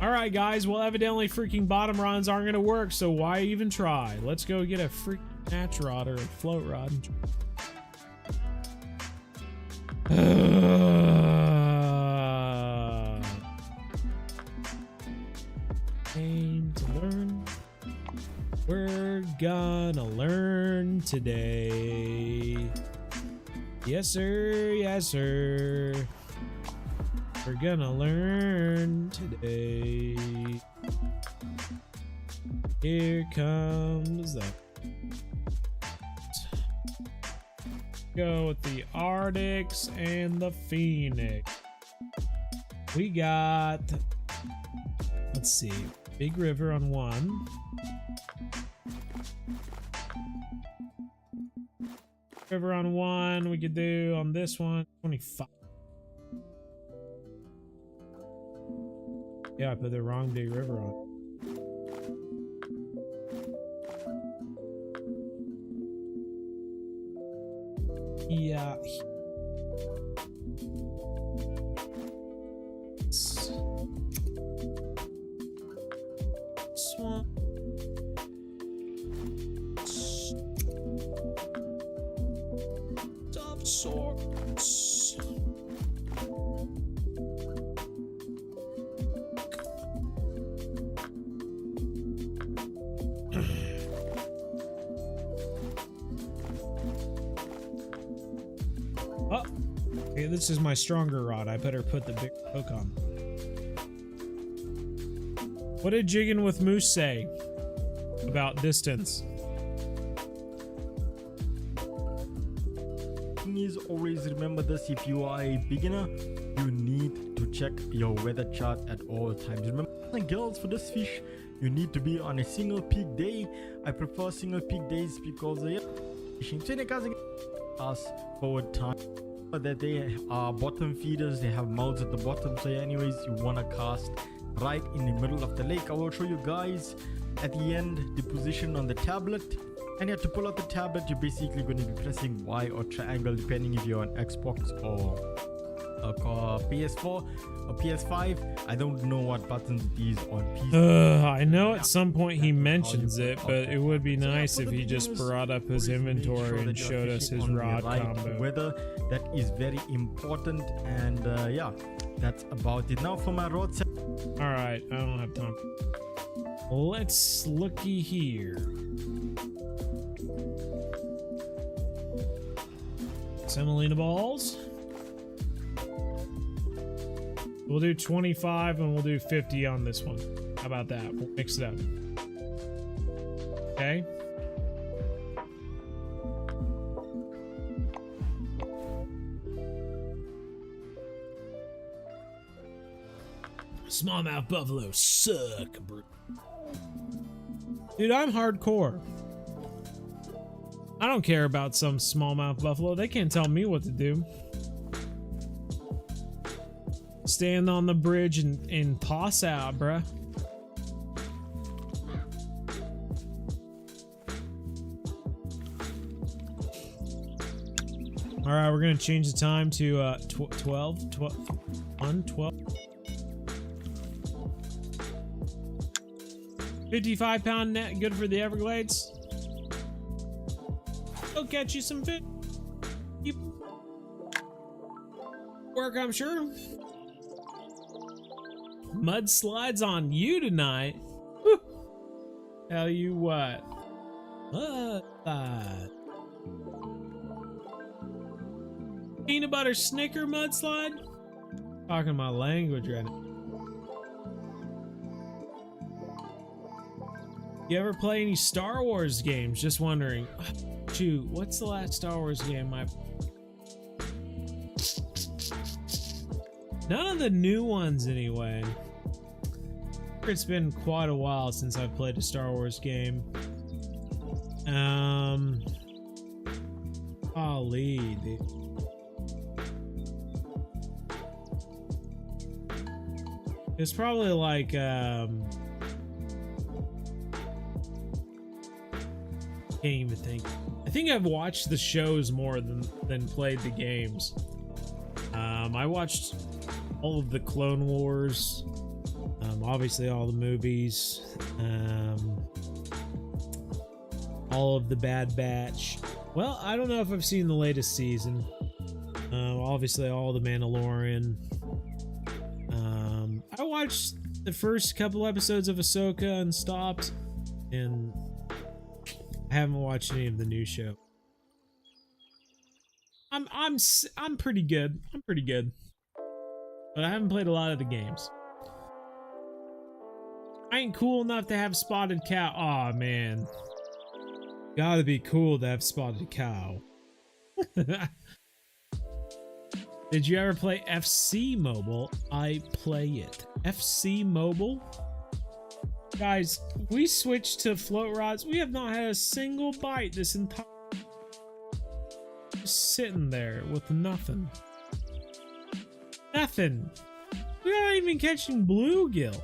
Alright, guys. Well, evidently freaking bottom rods aren't gonna work, so why even try? Let's go get a freaking match rod or a float rod. Aim to learn. We're gonna learn today. Yes, sir. Yes, sir. We're gonna learn today. Here comes that. Go with the Arctics and the Phoenix. We got, let's see, Big River on one. River on one, we could do on this one, 25. Yeah, I put the wrong Big River on. Yeah. This one. Of sorts. Oh, okay, this is my stronger rod. I better put the big hook on. What did Jiggin' with Moose say about distance? Is always remember this: if you are a beginner, you need to check your weather chart at all times. Remember, girls, for this fish you need to be on a single peak day. I prefer single peak days because fishing us forward time, that they are bottom feeders, they have mouths at the bottom, so anyways you want to cast right in the middle of the lake. I will show you guys at the end the position on the tablet. And to pull out the tablet, you're basically going to be pressing Y or triangle, depending if you're on Xbox or PS4 or PS5. I don't know what buttons these on PC. I know at some point he mentions it, but it would be nice if he just brought up his inventory and showed us his rod combo. Weather, that is very important, and yeah, that's about it. Now for my rod set. All right, I don't have time. Let's looky here. Semolina balls. We'll do 25 and we'll do 50 on this one. How about that? We'll mix it up. Okay. Smallmouth buffalo suck, bro. Dude, I'm hardcore. I don't care about some smallmouth buffalo. They can't tell me what to do. Stand on the bridge and toss out, bruh. All right, we're gonna change the time to 12. 55-pound net, good for the Everglades. I'll catch you some fish. Work, I'm sure. Mudslides on you tonight. Woo. Tell you what. Peanut butter Snicker mudslide? Talking my language right now. You ever play any Star Wars games? Just wondering. Shoot, what's the last Star Wars game I... None of the new ones anyway. It's been quite a while since I've played a Star Wars game. Golly, dude. It's probably like can't even think. I think I've watched the shows more than played the games. I watched all of the Clone Wars, obviously all the movies, all of the Bad Batch. Well, I don't know if I've seen the latest season. Obviously all the Mandalorian. I watched the first couple episodes of Ahsoka and stopped, and I haven't watched any of the new show. I'm pretty good. I'm pretty good. but I haven't played a lot of the games. I ain't cool enough to have spotted cow. Aw, man. Gotta be cool to have spotted cow. Did you ever play FC Mobile? I play it. FC Mobile? Guys, we switched to float rods. We have not had a single bite this entire... Just sitting there with nothing. Nothing. We're not even catching bluegill.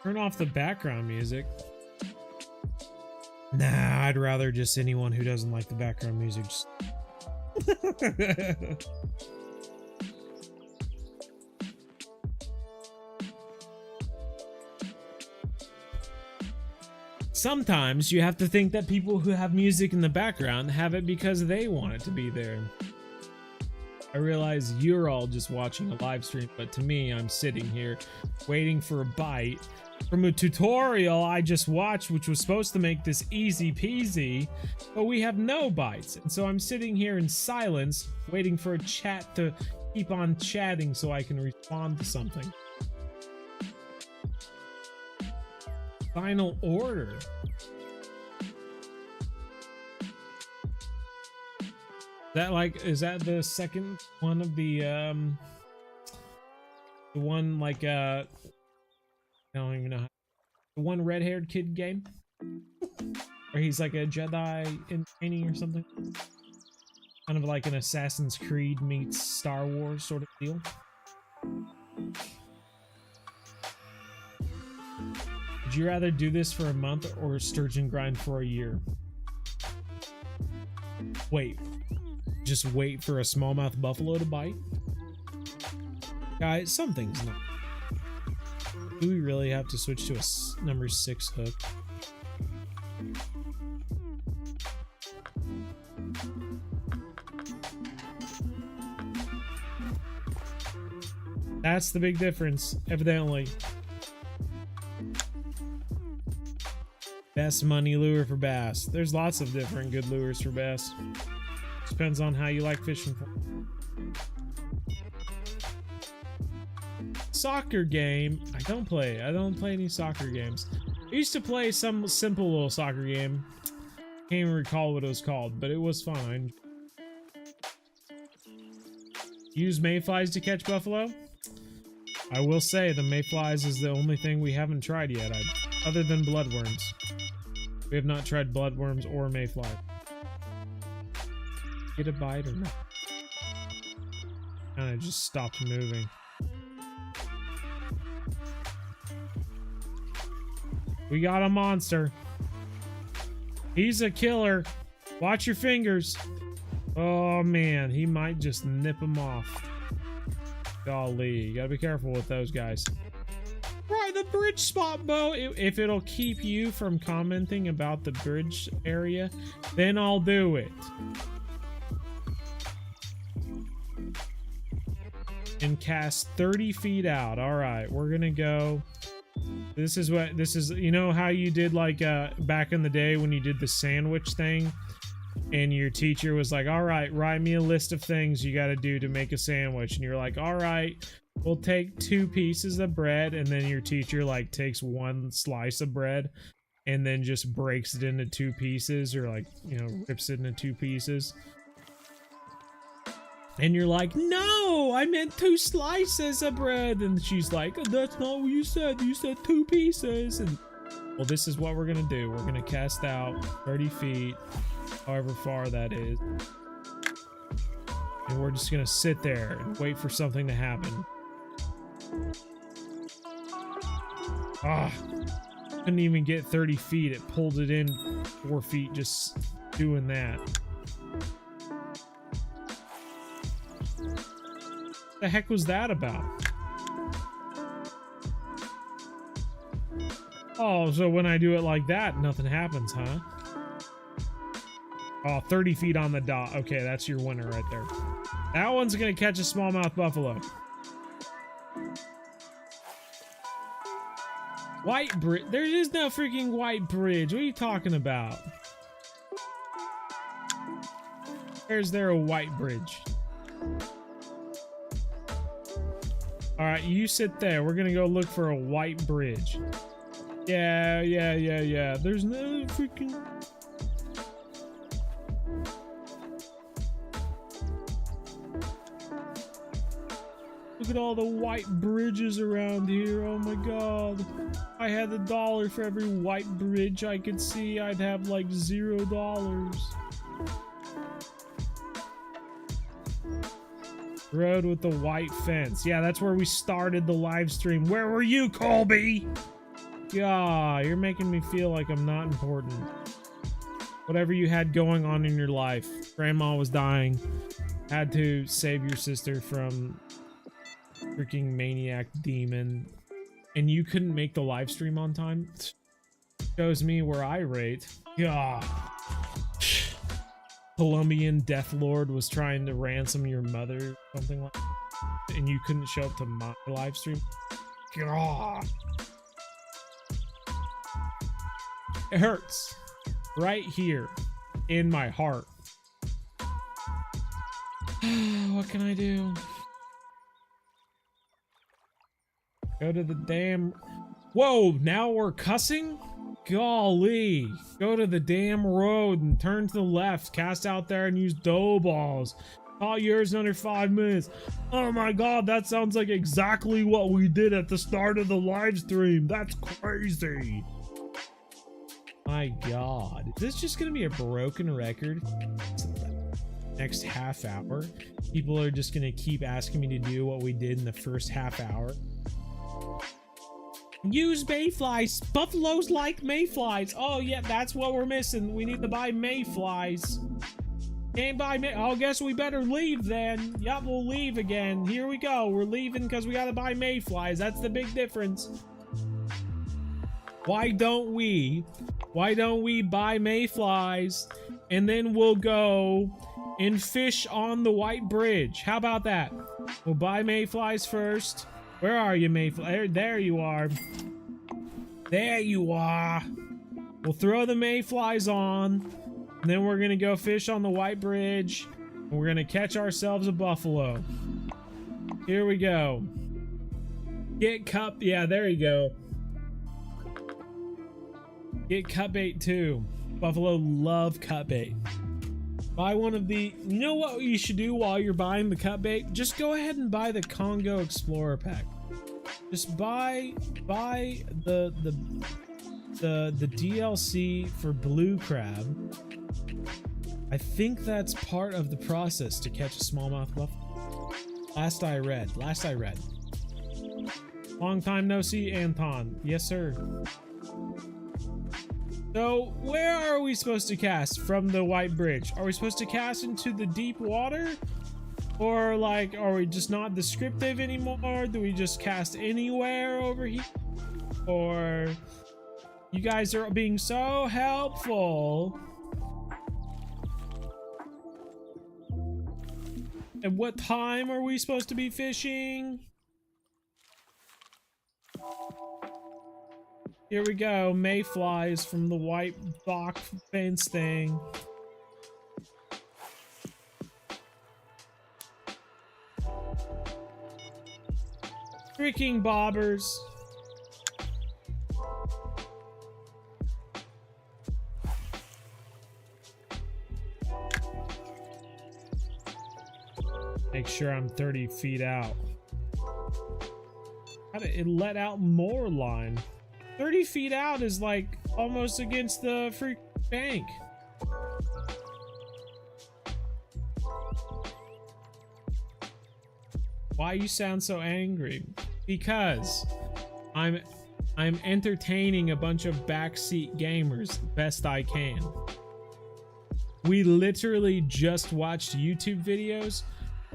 Turn off the background music. Nah, I'd rather just anyone who doesn't like the background music just... Sometimes you have to think that people who have music in the background have it because they want it to be there. I realize you're all just watching a live stream, but to me, I'm sitting here waiting for a bite from a tutorial I just watched, which was supposed to make this easy peasy, but we have no bites. And so I'm sitting here in silence, waiting for a chat to keep on chatting so I can respond to something. Final order. That like, is that the second one of the one like I don't even know how, the one red-haired kid game where he's like a Jedi in training or something, kind of like an Assassin's Creed meets Star Wars sort of deal. Would you rather do this for a month or sturgeon grind for a year? Wait. Just wait for a smallmouth buffalo to bite? Guys, something's not. Do we really have to switch to a number 6 hook? That's the big difference, evidently. Best money lure for bass. There's lots of different good lures for bass. Depends on how you like fishing for. Soccer game. I don't play any soccer games. I used to play some simple little soccer game. Can't even recall what it was called, but it was fine. Use mayflies to catch buffalo? I will say the mayflies is the only thing we haven't tried yet, other than bloodworms. We have not tried bloodworms or mayfly. Get a bite or not? Kinda just stopped moving. We got a monster. He's a killer. Watch your fingers. Oh man, he might just nip him off. Golly, you gotta be careful with those guys. Right, the bridge spot, Bo. If it'll keep you from commenting about the bridge area, then I'll do it. And cast 30 feet out. All right, we're gonna go. This is, you know how you did like back in the day when you did the sandwich thing and your teacher was like, all right, write me a list of things you got to do to make a sandwich. And you're like, all right, we'll take 2 pieces of bread. And then your teacher like takes 1 slice of bread and then just breaks it into 2 pieces, or like, you know, rips it into 2 pieces. And you're like, no, I meant 2 slices of bread. And she's like, that's not what you said. You said 2 pieces. And well, this is what we're gonna do. We're gonna cast out 30 feet, however far that is. And we're just gonna sit there and wait for something to happen. Ah, couldn't even get 30 feet. It pulled it in 4 feet just doing that. What the heck was that about? Oh, so when I do it like that, nothing happens, huh? Oh, 30 feet on the dot. Okay, that's your winner right there. That one's gonna catch a smallmouth buffalo. White bridge? There is no freaking white bridge. What are you talking about? Where's there a white bridge? All right, you sit there. We're gonna go look for a white bridge. Yeah. There's no freaking... Look at all the white bridges around here. Oh my god. If I had $1 for every white bridge I could see, I'd have like $0. Road with the white fence. Yeah, that's where we started the live stream. Where were you, Colby? Yeah, you're making me feel like I'm not important. Whatever you had going on in your life. Grandma was dying. Had to save your sister from freaking maniac demon. And you couldn't make the live stream on time? Shows me we're irate. Yeah. Colombian Death Lord was trying to ransom your mother, something like that, and you couldn't show up to my live stream? God. It hurts. Right here. In my heart. What can I do? Go to the damn... Whoa, now we're cussing? Golly. Go to the damn road and turn to the left. Cast out there and use dough balls. All yours in under 5 minutes. Oh my god, that sounds like exactly what we did at the start of the live stream. That's crazy. My god. Is this just gonna be a broken record? Next half hour? People are just gonna keep asking me to do what we did in the first half hour. Use mayflies. Buffaloes like mayflies. Oh yeah, that's what we're missing. We need to buy mayflies. Can't buy oh, guess we better leave then. Yep, we'll leave again. Here we go. We're leaving because we gotta buy mayflies. That's the big difference. Why don't we buy mayflies and then we'll go and fish on the white bridge? How about that? We'll buy mayflies first. Where are you, mayfly? There you are. There you are. We'll throw the mayflies on, and then we're gonna go fish on the white bridge, and we're gonna catch ourselves a buffalo. Here we go. Get cup. Yeah, there you go. Get cut bait too. Buffalo love cut bait. Buy one of the... You know what you should do while you're buying the cut bait? Just go ahead and buy the Congo Explorer pack. Just buy the DLC for blue crab. I think that's part of the process to catch a smallmouth buffalo. Last I read. Long time no see, Anton. Yes, sir. So, where are we supposed to cast from the white bridge? Are we supposed to cast into the deep water? Or, like, are we just not descriptive anymore? Do we just cast anywhere over here? Or, you guys are being so helpful. At what time are we supposed to be fishing? Here we go, mayflies from the white dock fence thing. Freaking bobbers. Make sure I'm 30 feet out. How did it let out more line? 30 feet out is like almost against the freak bank. Why you sound so angry? Because I'm entertaining a bunch of backseat gamers best I can. We literally just watched YouTube videos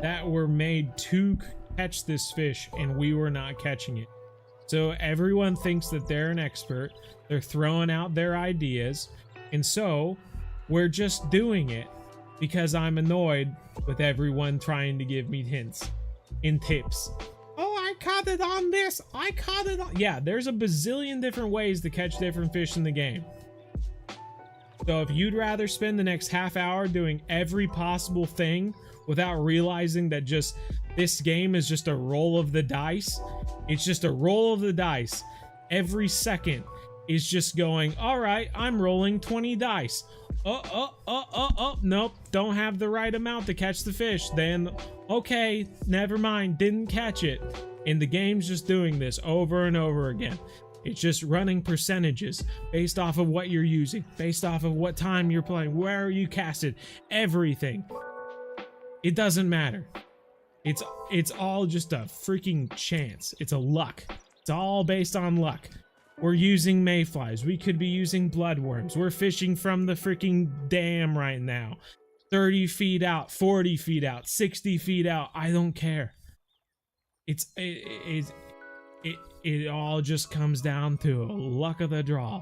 that were made to catch this fish, and we were not catching it. So everyone thinks that they're an expert. They're throwing out their ideas, and so we're just doing it because I'm annoyed with everyone trying to give me hints and tips. Oh, I caught it on this. I caught it on... Yeah, there's a bazillion different ways to catch different fish in the game. So if you'd rather spend the next half hour doing every possible thing without realizing that just this game is just a roll of the dice, it's just a roll of the dice. Every second is just going, all right, I'm rolling 20 dice. Nope, don't have the right amount to catch the fish. Then, okay, never mind, didn't catch it. And the game's just doing this over and over again. It's just running percentages based off of what you're using, based off of what time you're playing, where are you casted, everything. It doesn't matter. It's all just a freaking chance. It's a luck. It's all based on luck. We're using mayflies. We could be using bloodworms. We're fishing from the freaking dam right now. 30 feet out, 40 feet out, 60 feet out. I don't care. It all just comes down to luck of the draw.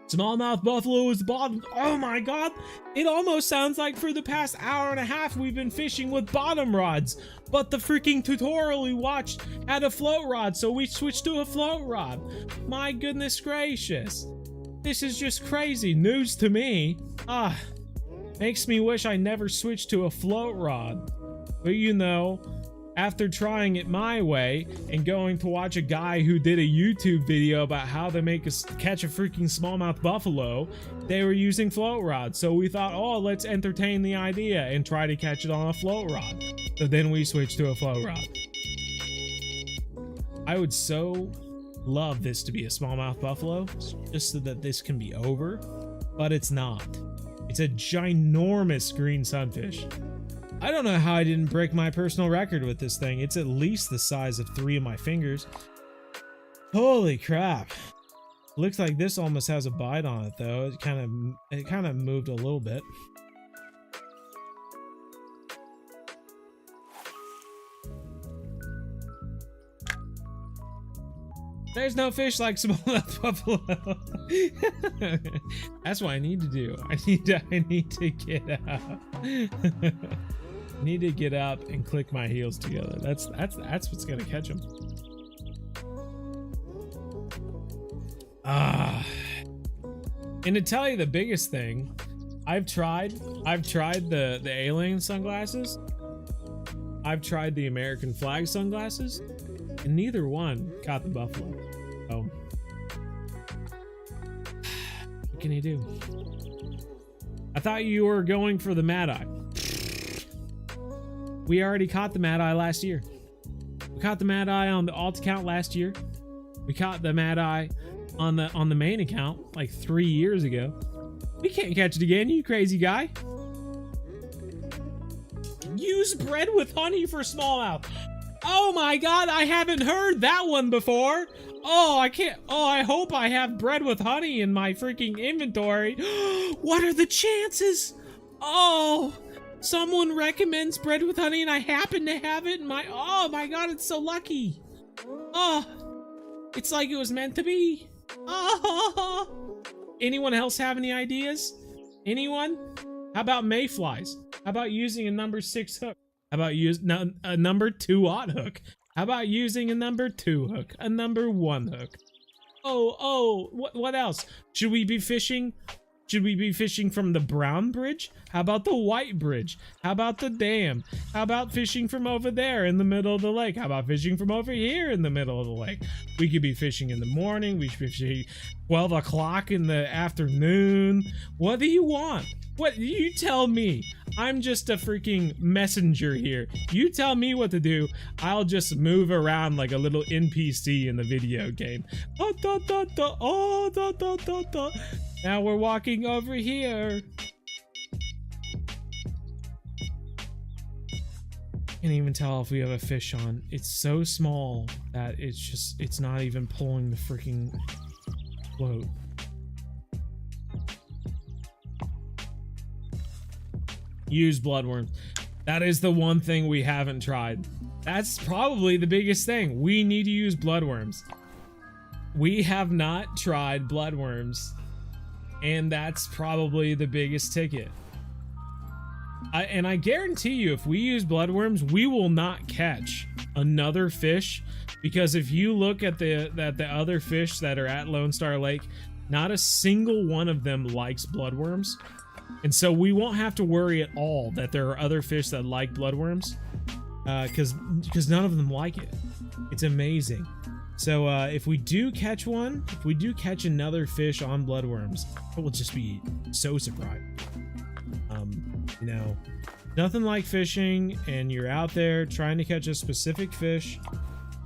Smallmouth buffalo is the bottom. Oh my god! It almost sounds like for the past hour and a half we've been fishing with bottom rods. But the freaking tutorial we watched had a float rod, so we switched to a float rod. My goodness gracious. This is just crazy news to me. Makes me wish I never switched to a float rod. But you know, after trying it my way and going to watch a guy who did a YouTube video about how to catch a freaking smallmouth buffalo, they were using float rods. So we thought, oh, let's entertain the idea and try to catch it on a float rod. So then we switched to a float rod. I would so love this to be a smallmouth buffalo, just so that this can be over, but it's not. It's a ginormous green sunfish. I don't know how I didn't break my personal record with this thing. It's at least the size of 3 of my fingers. Holy crap. Looks like this almost has a bite on it though. It kind of moved a little bit. There's no fish like smallmouth buffalo. That's what I need to do. I need to get up. Need to get up and click my heels together. That's what's gonna catch them. And to tell you the biggest thing, I've tried the alien sunglasses. I've tried the American flag sunglasses, and neither one caught the buffalo. So what can you do? I thought you were going for the Mad Eye. We already caught the Mad Eye last year. We caught the Mad Eye on the alt account last year. We caught the Mad Eye on the main account like 3 years ago. We can't catch it again, you crazy guy. Use bread with honey for smallmouth. Oh my god, I haven't heard that one before. Oh, I can't. Oh, I hope I have bread with honey in my freaking inventory. What are the chances? Oh, someone recommends bread with honey and I happen to have it in my... Oh my god, it's so lucky. Oh, it's like it was meant to be. Oh. Anyone else have any ideas? Anyone? How about mayflies? How about using a number 6 hook? How about a number 2-aught hook? How about using a number 2 hook? A number 1 hook? Oh, what else? Should we be fishing Should we be fishing from the brown bridge? How about the white bridge? How about the dam? How about fishing from over there in the middle of the lake? How about fishing from over here in the middle of the lake? We could be fishing in the morning. We should be fishing 12 o'clock in the afternoon. What do you want? What, you tell me. I'm just a freaking messenger here. You tell me what to do. I'll just move around like a little NPC in the video game. Oh, da, da, da, oh, da, da, da, da. Now we're walking over here. Can't even tell if we have a fish on. It's so small that it's not even pulling the freaking float. Use bloodworms. That is the one thing we haven't tried. That's probably the biggest thing. We need to use bloodworms. We have not tried bloodworms, and that's probably the biggest ticket. I guarantee you, if we use bloodworms, we will not catch another fish, because if you look at the other fish that are at Lone Star Lake, not a single one of them likes bloodworms. And so we won't have to worry at all that there are other fish that like bloodworms, because none of them like it. It's amazing. So if we do catch one, if we do catch another fish on bloodworms, it will just be so surprised. You know, nothing like fishing and you're out there trying to catch a specific fish,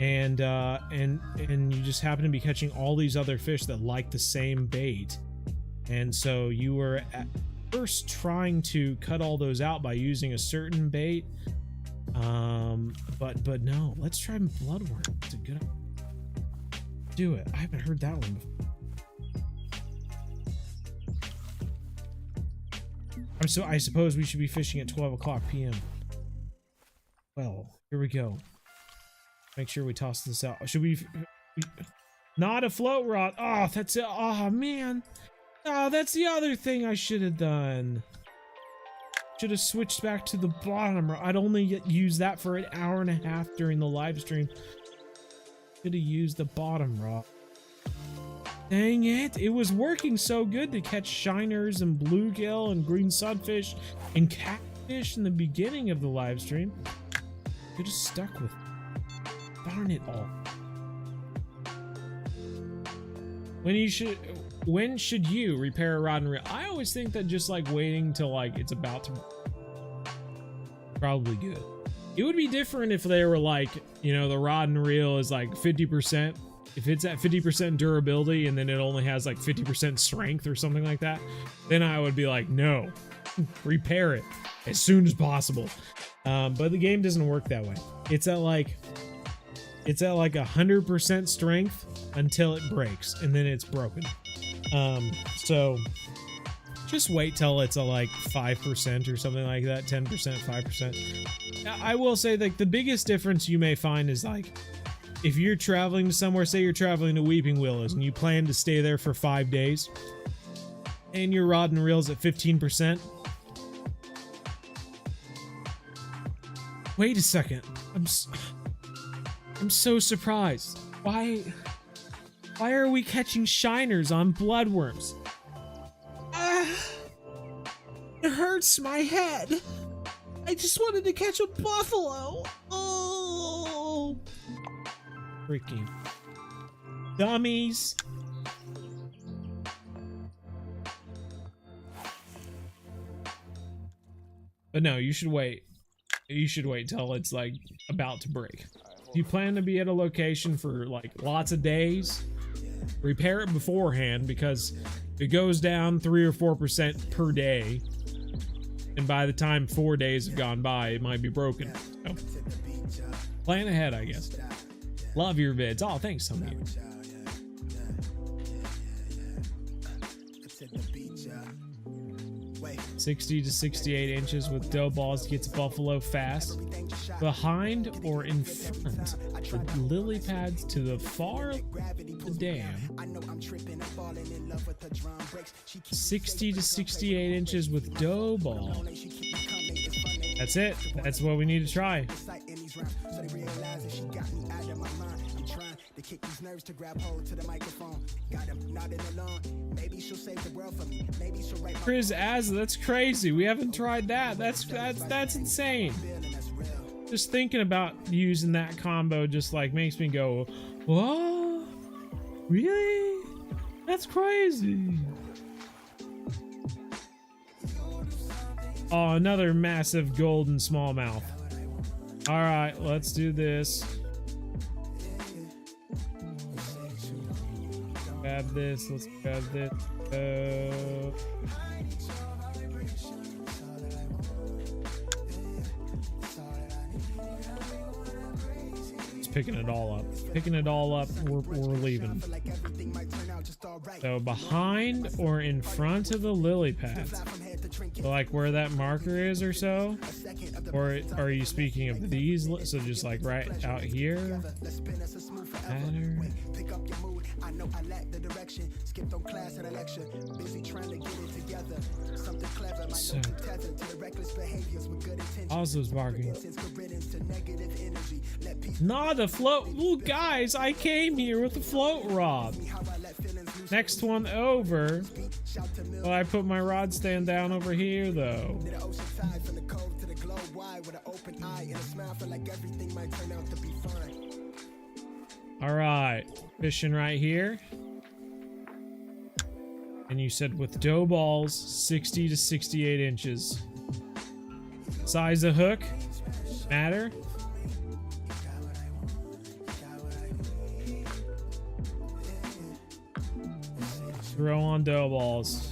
and you just happen to be catching all these other fish that like the same bait, and so you were at first trying to cut all those out by using a certain bait, but no, let's try bloodworm. It's a good idea. Do it. I haven't heard that one before. So I suppose we should be fishing at 12 o'clock p.m. Well, here we go. Make sure we toss this out. Should we not a float rod? Oh, that's it. Oh man. Oh, that's the other thing I should have done. Should have switched back to the bottom rod. I'd only use that for an hour and a half during the live stream. Should have used the bottom rod. Dang it, it was working so good to catch shiners and bluegill and green sunfish and catfish in the beginning of the live stream. Could have stuck with it. Darn it all. When should you repair a rod and reel? I always think that just like waiting till like it's about to, probably good. It would be different if they were like, you know, the rod and reel is like 50%. If it's at 50% durability and then it only has like 50% strength or something like that, then I would be like, no, repair it as soon as possible. But the game doesn't work that way. It's at like 100% strength until it breaks, and then it's broken. So just wait till it's a like 5% or something like that, 10%, 5%. I will say like the biggest difference you may find is like, if you're traveling to somewhere, say you're traveling to Weeping Willows and you plan to stay there for 5 days and your rod and reel's at 15%. Wait a second. I'm so surprised. Why are we catching shiners on bloodworms? It hurts my head. I just wanted to catch a buffalo. Oh. Freaking dummies. But no, you should wait. You should wait till it's like about to break. If you plan to be at a location for like lots of days, repair it beforehand, because if it goes down 3 or 4% per day, and by the time 4 days have gone by, it might be broken. So, plan ahead, I guess. Love your vids. Oh, thanks, some of you. $60 to 68 inches with dough balls gets buffalo fast. Behind or in front, with lily pads to the far of the dam. 60 to 68 inches with dough ball. That's it. That's what we need to try. these rounds, so they realize that she got me out of my mind. I'm trying to kick these nerves to grab hold to the microphone. Got him nodding along. Maybe she'll save the world for me. Maybe she'll write my Chris Az, that's crazy. We haven't tried that. That's insane. Just thinking about using that combo just like makes me go, what? Really? That's crazy. Oh, another massive golden smallmouth. All right, let's do this. Grab this. Let's grab this. Just picking it all up. Picking it all up. We're leaving. So behind or in front of the lily pads. So like where that marker is or so? Or are you speaking of these? So just like right out here? Matter. So, how's those barking? Nah, the float. Well, guys, I came here with the float rod. Next one over. Well, I put my rod stand down over here, though. All right, fishing right here. And you said with dough balls, 60 to 68 inches. Size of hook, matter. Throw on dough balls.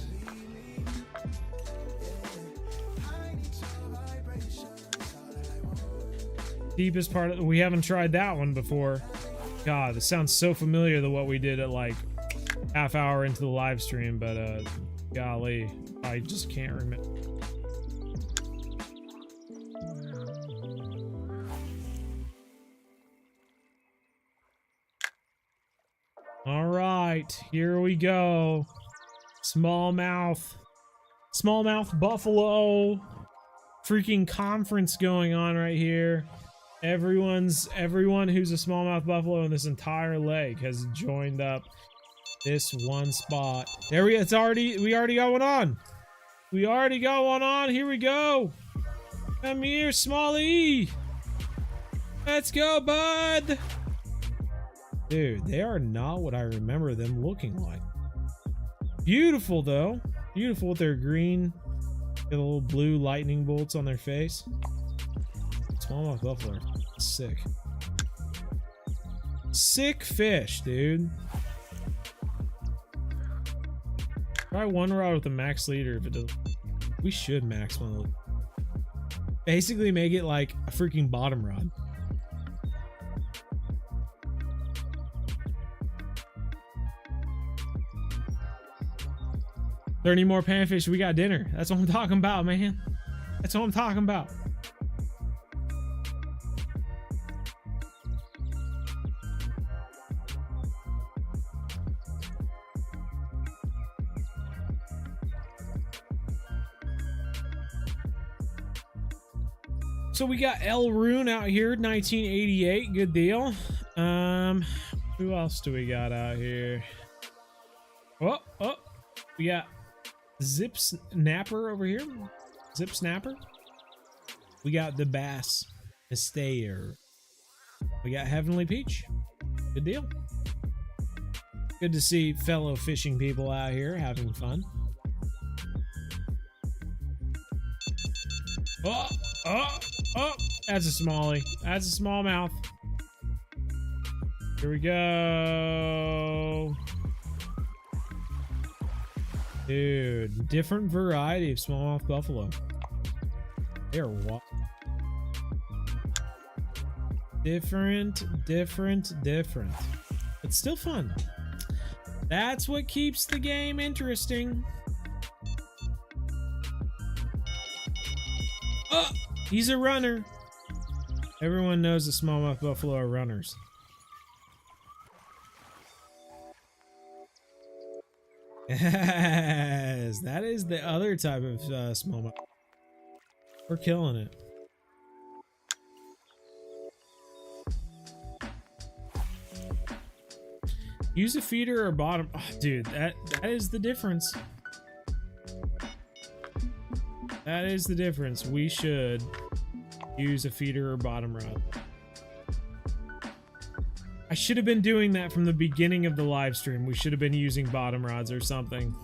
Deepest part of, we haven't tried that one before. God, this sounds so familiar to what we did at like half hour into the live stream, but golly, I just can't remember. All right, here we go. Smallmouth buffalo. Freaking conference going on right here. Everyone who's a smallmouth buffalo in this entire lake has joined up this one spot. There we already got one on. We already got one on. Here we go. Come here, Smalley. Let's go, bud. Dude, they are not what I remember them looking like. Beautiful though. Beautiful with their green, the little blue lightning bolts on their face. Smallmouth buffalo. Sick. Sick fish, dude. Try one rod with a max leader if it does. We should max one of those. Basically make it like a freaking bottom rod. $30 more panfish, we got dinner. That's what I'm talking about, man. That's what I'm talking about. So we got El Rune out here, 1988, good deal. Who else do we got out here? Oh, we got Zip Snapper over here. Zip Snapper. We got the Bass Estayer. We got Heavenly Peach. Good deal. Good to see fellow fishing people out here having fun. Oh, that's a smallie. That's a smallmouth. Here we go. Dude, different variety of smallmouth buffalo. They're what? Different. But still fun. That's what keeps the game interesting. Oh, he's a runner. Everyone knows the smallmouth buffalo are runners. Yes, that is the other type of smallmouth. We're killing it. Use a feeder or bottom. Oh, dude, that is the difference. That is the difference. We should use a feeder or bottom rod. I should have been doing that from the beginning of the live stream. We should have been using bottom rods or something.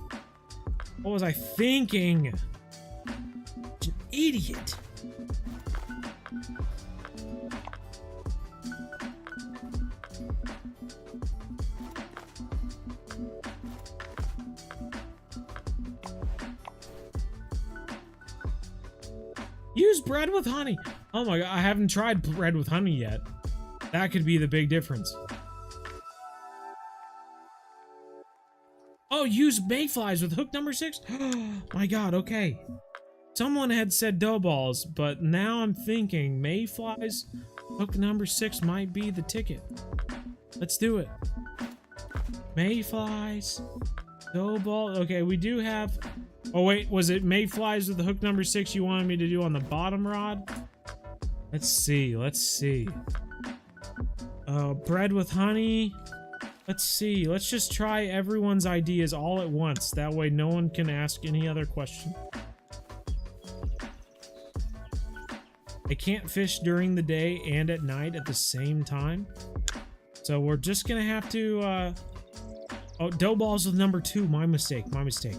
What was I thinking? An idiot. Use bread with honey. Oh my god, I haven't tried bread with honey yet. That could be the big difference. Oh, use mayflies with hook number 6? My god, okay. Someone had said dough balls, but now I'm thinking mayflies, hook number 6 might be the ticket. Let's do it. Mayflies, dough ball. Okay, we do have... Oh wait, was it mayflies with the hook number 6 you wanted me to do on the bottom rod? Let's see, let's see. Bread with honey. Let's see, let's just try everyone's ideas all at once. That way no one can ask any other question. I can't fish during the day and at night at the same time. So we're just gonna have to, oh, dough balls with number 2. My mistake, my mistake.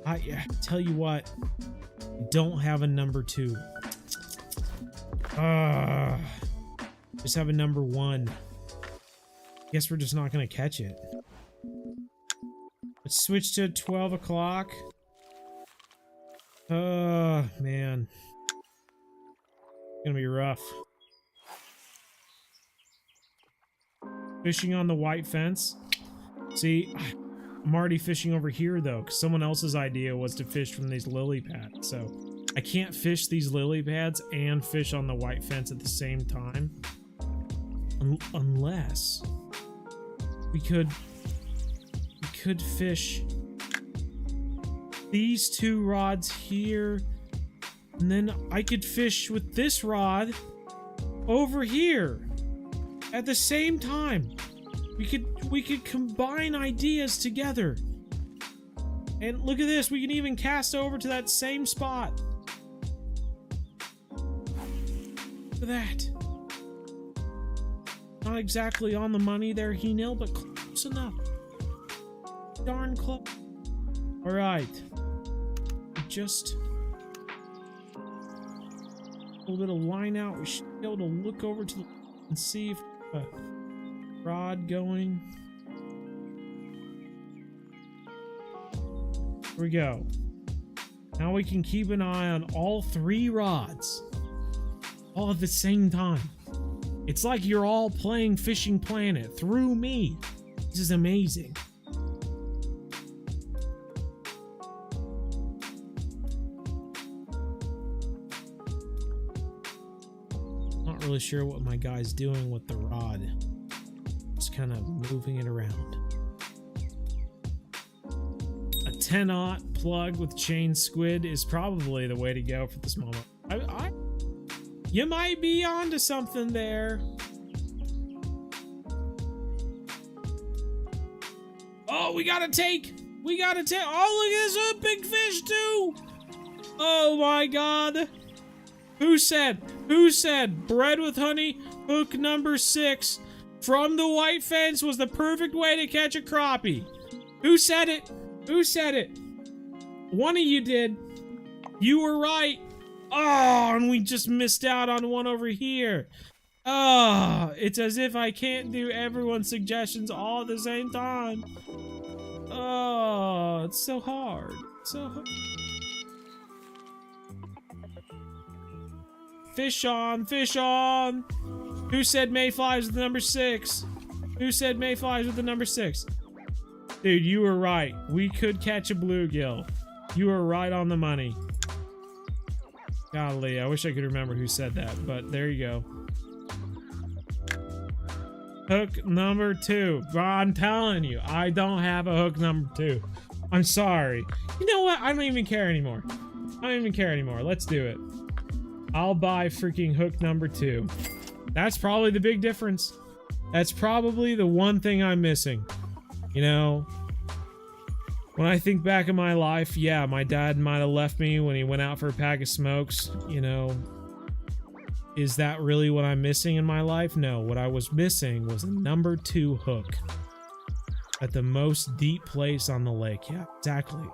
I tell you what, don't have a number 2. Just have a number 1. Guess we're just not gonna catch it. Let's switch to 12 o'clock. Man. It's gonna be rough. Fishing on the white fence. See, I'm already fishing over here though, because someone else's idea was to fish from these lily pads. So I can't fish these lily pads and fish on the white fence at the same time. Unless we could fish these 2 rods here, and then I could fish with this rod over here at the same time. We could combine ideas together. And look at this, we can even cast over to that same spot. Look at that. Not exactly on the money there, He-Nil, but close enough. Darn close. Alright. Just a little bit of line out. We should be able to look over to the and see if rod going. Here we go. Now we can keep an eye on all 3 rods all at the same time. It's like you're all playing Fishing Planet through me. This is amazing. Not really sure what my guy's doing with the rod. Just kind of moving it around. A 10-aught plug with chain squid is probably the way to go for this moment. You might be onto something there. Oh, we gotta take. Oh, look at this, a big fish too. Oh my god. Who said bread with honey, hook number 6 from the white fence was the perfect way to catch a crappie? Who said it? Who said it? One of you did. You were right. Oh, and we just missed out on one over here. Oh, it's as if I can't do everyone's suggestions all at the same time. Oh, it's so hard. So hard. Fish on, fish on. Who said mayflies with the number 6? Who said mayflies with the number 6? Dude, you were right. We could catch a bluegill. You were right on the money. Golly, I wish I could remember who said that, but there you go. Hook number 2. I'm telling you, I don't have a hook number 2. I'm sorry. You know what? I don't even care anymore. I don't even care anymore. Let's do it. I'll buy freaking hook number 2. That's probably the big difference. That's probably the one thing I'm missing. You know, when I think back in my life, yeah, my dad might have left me when he went out for a pack of smokes. You know, is that really what I'm missing in my life? No, what I was missing was a number 2 hook at the most deep place on the lake. Yeah, exactly.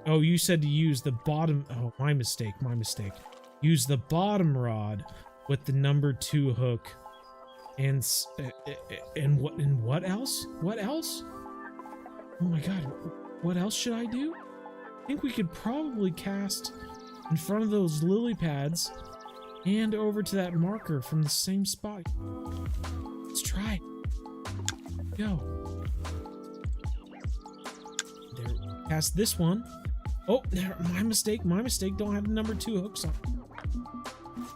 Oh, you said to use the bottom. Oh, my mistake. Use the bottom rod with the number 2 hook. And what else? What else? Oh my god, what else should I do? I think we could probably cast in front of those lily pads and over to that marker from the same spot. Let's try. Go. There, cast this one. Oh, there, my mistake. Don't have the number 2 hooks on.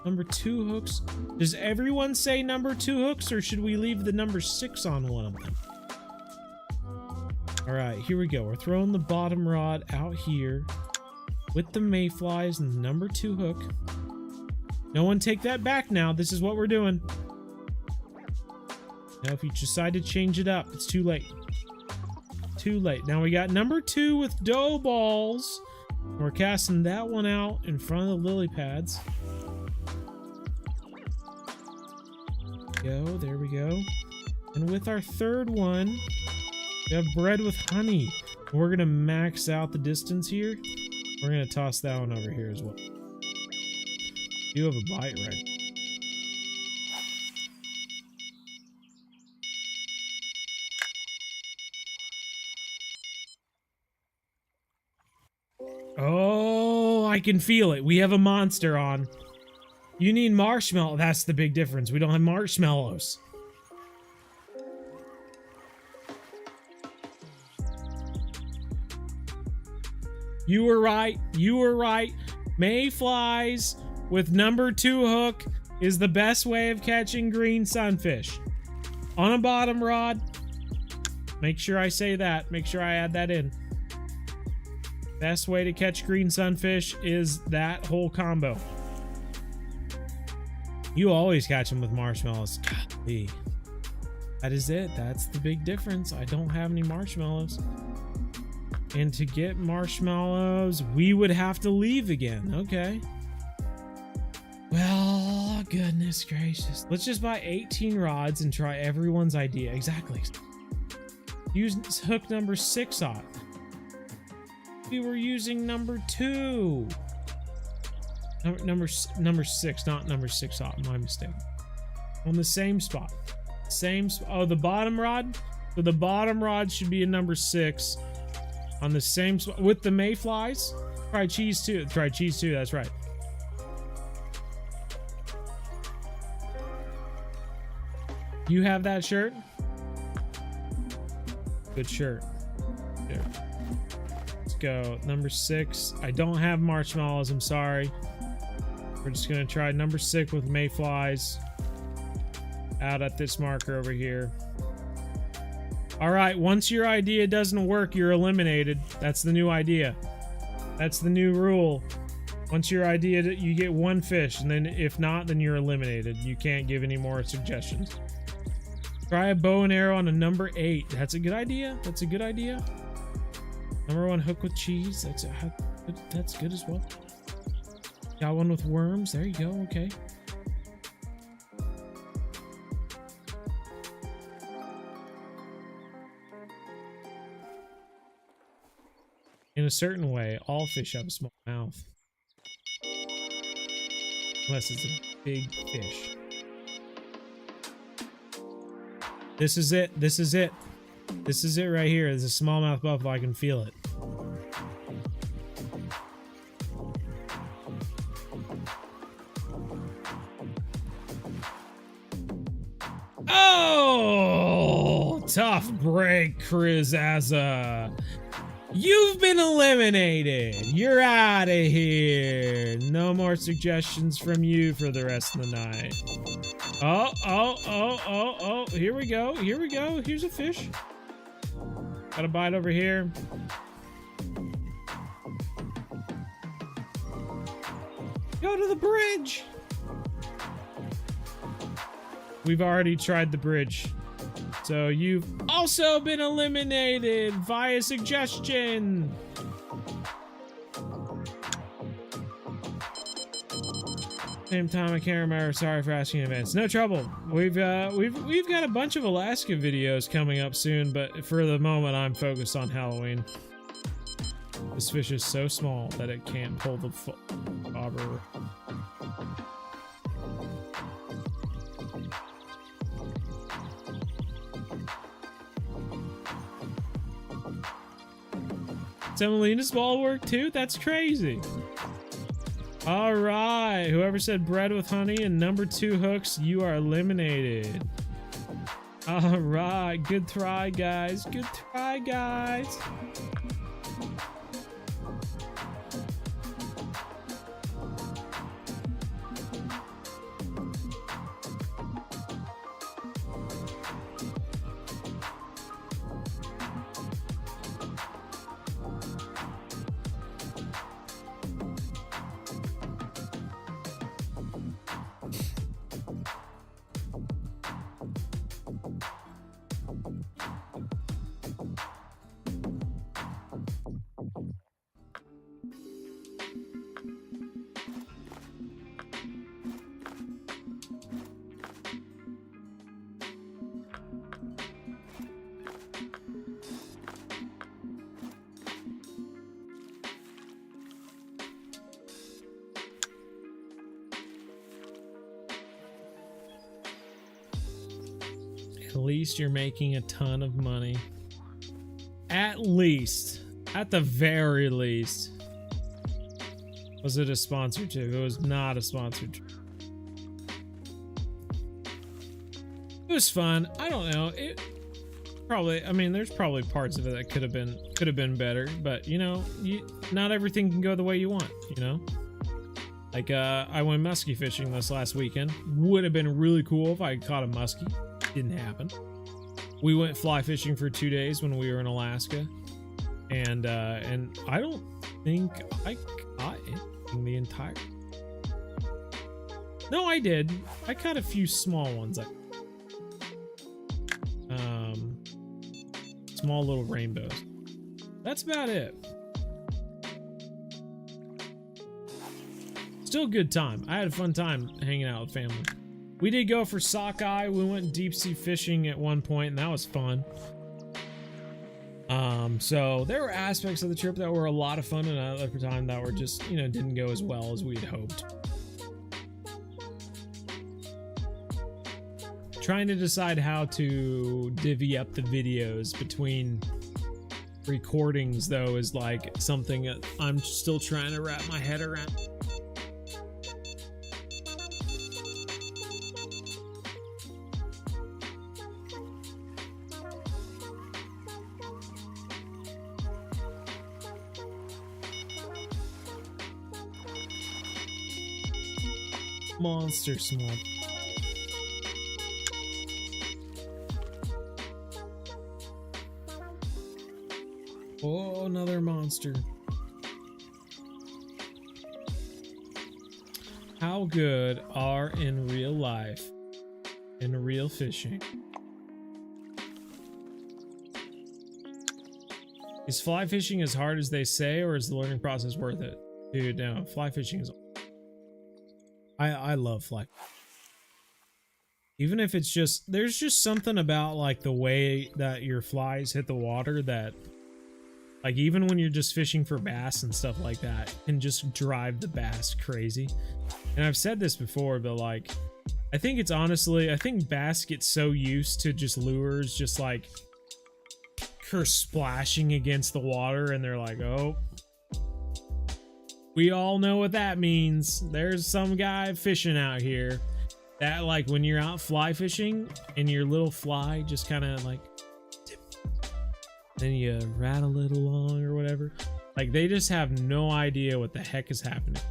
Number 2 hooks. Does everyone say number 2 hooks, or should we leave the number 6 on one of them? Alright, here we go. We're throwing the bottom rod out here with the mayflies and the number 2 hook. No one take that back now. This is what we're doing. Now, if you decide to change it up, it's too late. Too late. Now we got number 2 with dough balls. We're casting that one out in front of the lily pads. There we go. And with our third one, we have bread with honey. We're gonna max out the distance here. We're gonna toss that one over here as well. You have a bite, right? Oh, I can feel it. We have a monster on. You need marshmallow. That's the big difference. We don't have marshmallows. You were right. Mayflies with number 2 hook is the best way of catching green sunfish. On a bottom rod. Make sure I say that. Make sure I add that in. Best way to catch green sunfish is that whole combo. You always catch them with marshmallows. Golly. That is it. That's the big difference. I don't have any marshmallows. And to get marshmallows, we would have to leave again. Okay. Well, goodness gracious. Let's just buy 18 rods and try everyone's idea. Exactly. Use hook number 6 on. We were using number 2. Number 6, not number 6 off. My mistake. On the same spot. Oh, the bottom rod? So the bottom rod should be a number 6. On the same spot with the mayflies. Try cheese too. That's right. You have that shirt? Good shirt. There. Let's go. Number 6. I don't have marshmallows. I'm sorry. We're just gonna try number 6 with mayflies out at this marker over here. All right, once your idea doesn't work, you're eliminated. That's the new idea. That's the new rule. Once your idea, you get 1 fish, and then if not, then you're eliminated. You can't give any more suggestions. Try a bow and arrow on a number 8. That's a good idea. Number 1 hook with cheese. That's good as well. Got one with worms. There you go. Okay. In a certain way, all fish have a small mouth. Unless it's a big fish. This is it right here. There's a smallmouth buffalo. I can feel it. Oh, tough break, Krizaza. You've been eliminated. You're out of here. No more suggestions from you for the rest of the night. Oh. Here we go. Here's a fish. Got a bite over here. Go to the bridge. we've already tried the bridge. So you've also been eliminated via suggestion. Same time, I can't remember. Sorry for asking in advance. No trouble. We've got a bunch of Alaska videos coming up soon, but for the moment, I'm focused on Halloween. This fish is so small that it can't pull the bobber. Semelina's ball work too? That's crazy. All right, whoever said bread with honey and number 2 hooks, you are eliminated. All right, good try, guys. Good try, guys. At least you're making a ton of money. At least. At the very least. Was it a sponsored trip? It was not a sponsored trip. It was fun. I don't know. It probably, I mean, there's probably parts of it that could have been better, but you know, not everything can go the way you want, you know? Like, I went muskie fishing this last weekend. Would have been really cool if I had caught a muskie. Didn't happen. We went fly fishing for 2 days when we were in Alaska, and I don't think I caught anything the entire. No, I did. I caught a few small ones. Small little rainbows. That's about it. Still a good time. I had a fun time hanging out with family. We did go for sockeye. We went deep sea fishing at one point, and that was fun. So there were aspects of the trip that were a lot of fun, and other time that were just, you know, didn't go as well as we'd hoped. Trying to decide how to divvy up the videos between recordings, though, is like something that I'm still trying to wrap my head around. Monster small. Oh, another monster. How good are in real life, in real fishing? Is fly fishing as hard as they say, or is the learning process worth it? Dude, no, fly fishing is... I love fly. Even if it's just, there's just something about like the way that your flies hit the water that, like, even when you're just fishing for bass and stuff like that, can just drive the bass crazy. And I've said this before, but like, I think it's honestly, I think bass get so used to just lures just like her splashing against the water, and they're like, oh, we all know what that means. There's some guy fishing out here. That, like, when you're out fly fishing and your little fly just kind of like dip, then you rattle it along or whatever, like, they just have no idea what the heck is happening,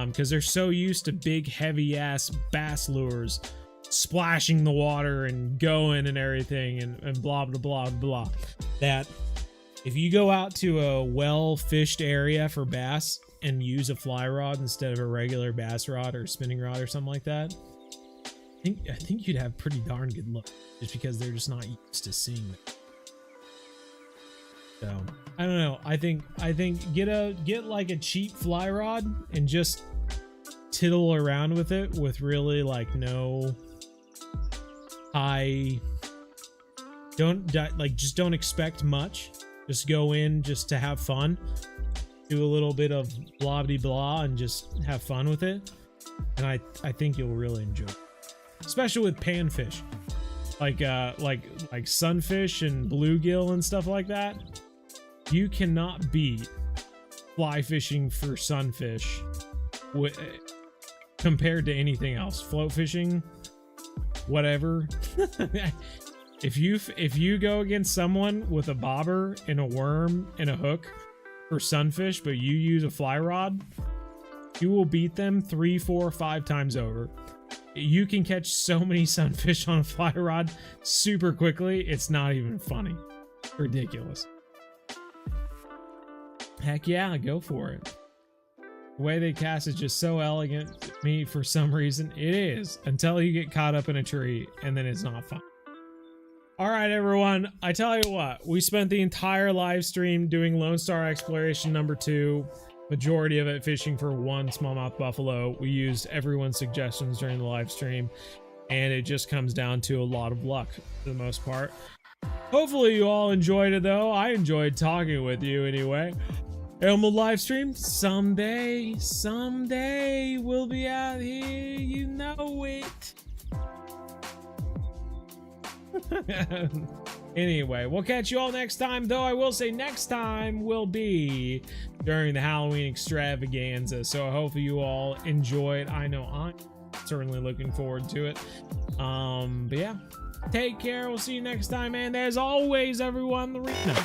because they're so used to big heavy ass bass lures splashing the water and going and everything and blah blah blah blah, that if you go out to a well fished area for bass and use a fly rod instead of a regular bass rod or spinning rod or something like that, I think you'd have pretty darn good luck just because they're just not used to seeing that. So I don't know. I think get like a cheap fly rod and just tittle around with it with really like no high. Just don't expect much. Just go in just to have fun. Do a little bit of blah blah blah and just have fun with it. And I think you'll really enjoy it. Especially with panfish. Like sunfish and bluegill and stuff like that. You cannot beat fly fishing for sunfish compared to anything else. Float fishing, whatever. If you go against someone with a bobber and a worm and a hook for sunfish, but you use a fly rod, you will beat them 3, 4, 5 times over. You can catch so many sunfish on a fly rod super quickly. It's not even funny. Ridiculous. Heck yeah, go for it. The way they cast is just so elegant to me for some reason. It is, until you get caught up in a tree and then it's not fun. All right, everyone. I tell you what, we spent the entire live stream doing Lone Star Exploration number 2. Majority of it fishing for 1 smallmouth buffalo. We used everyone's suggestions during the live stream, and it just comes down to a lot of luck for the most part. Hopefully you all enjoyed it though. I enjoyed talking with you anyway. And the live stream someday we'll be out here, you know it. Anyway, we'll catch you all next time, though I will say next time will be during the Halloween extravaganza, so I hope you all enjoy it. I know I'm certainly looking forward to it. But yeah, take care. We'll see you next time, and as always, everyone, the reason.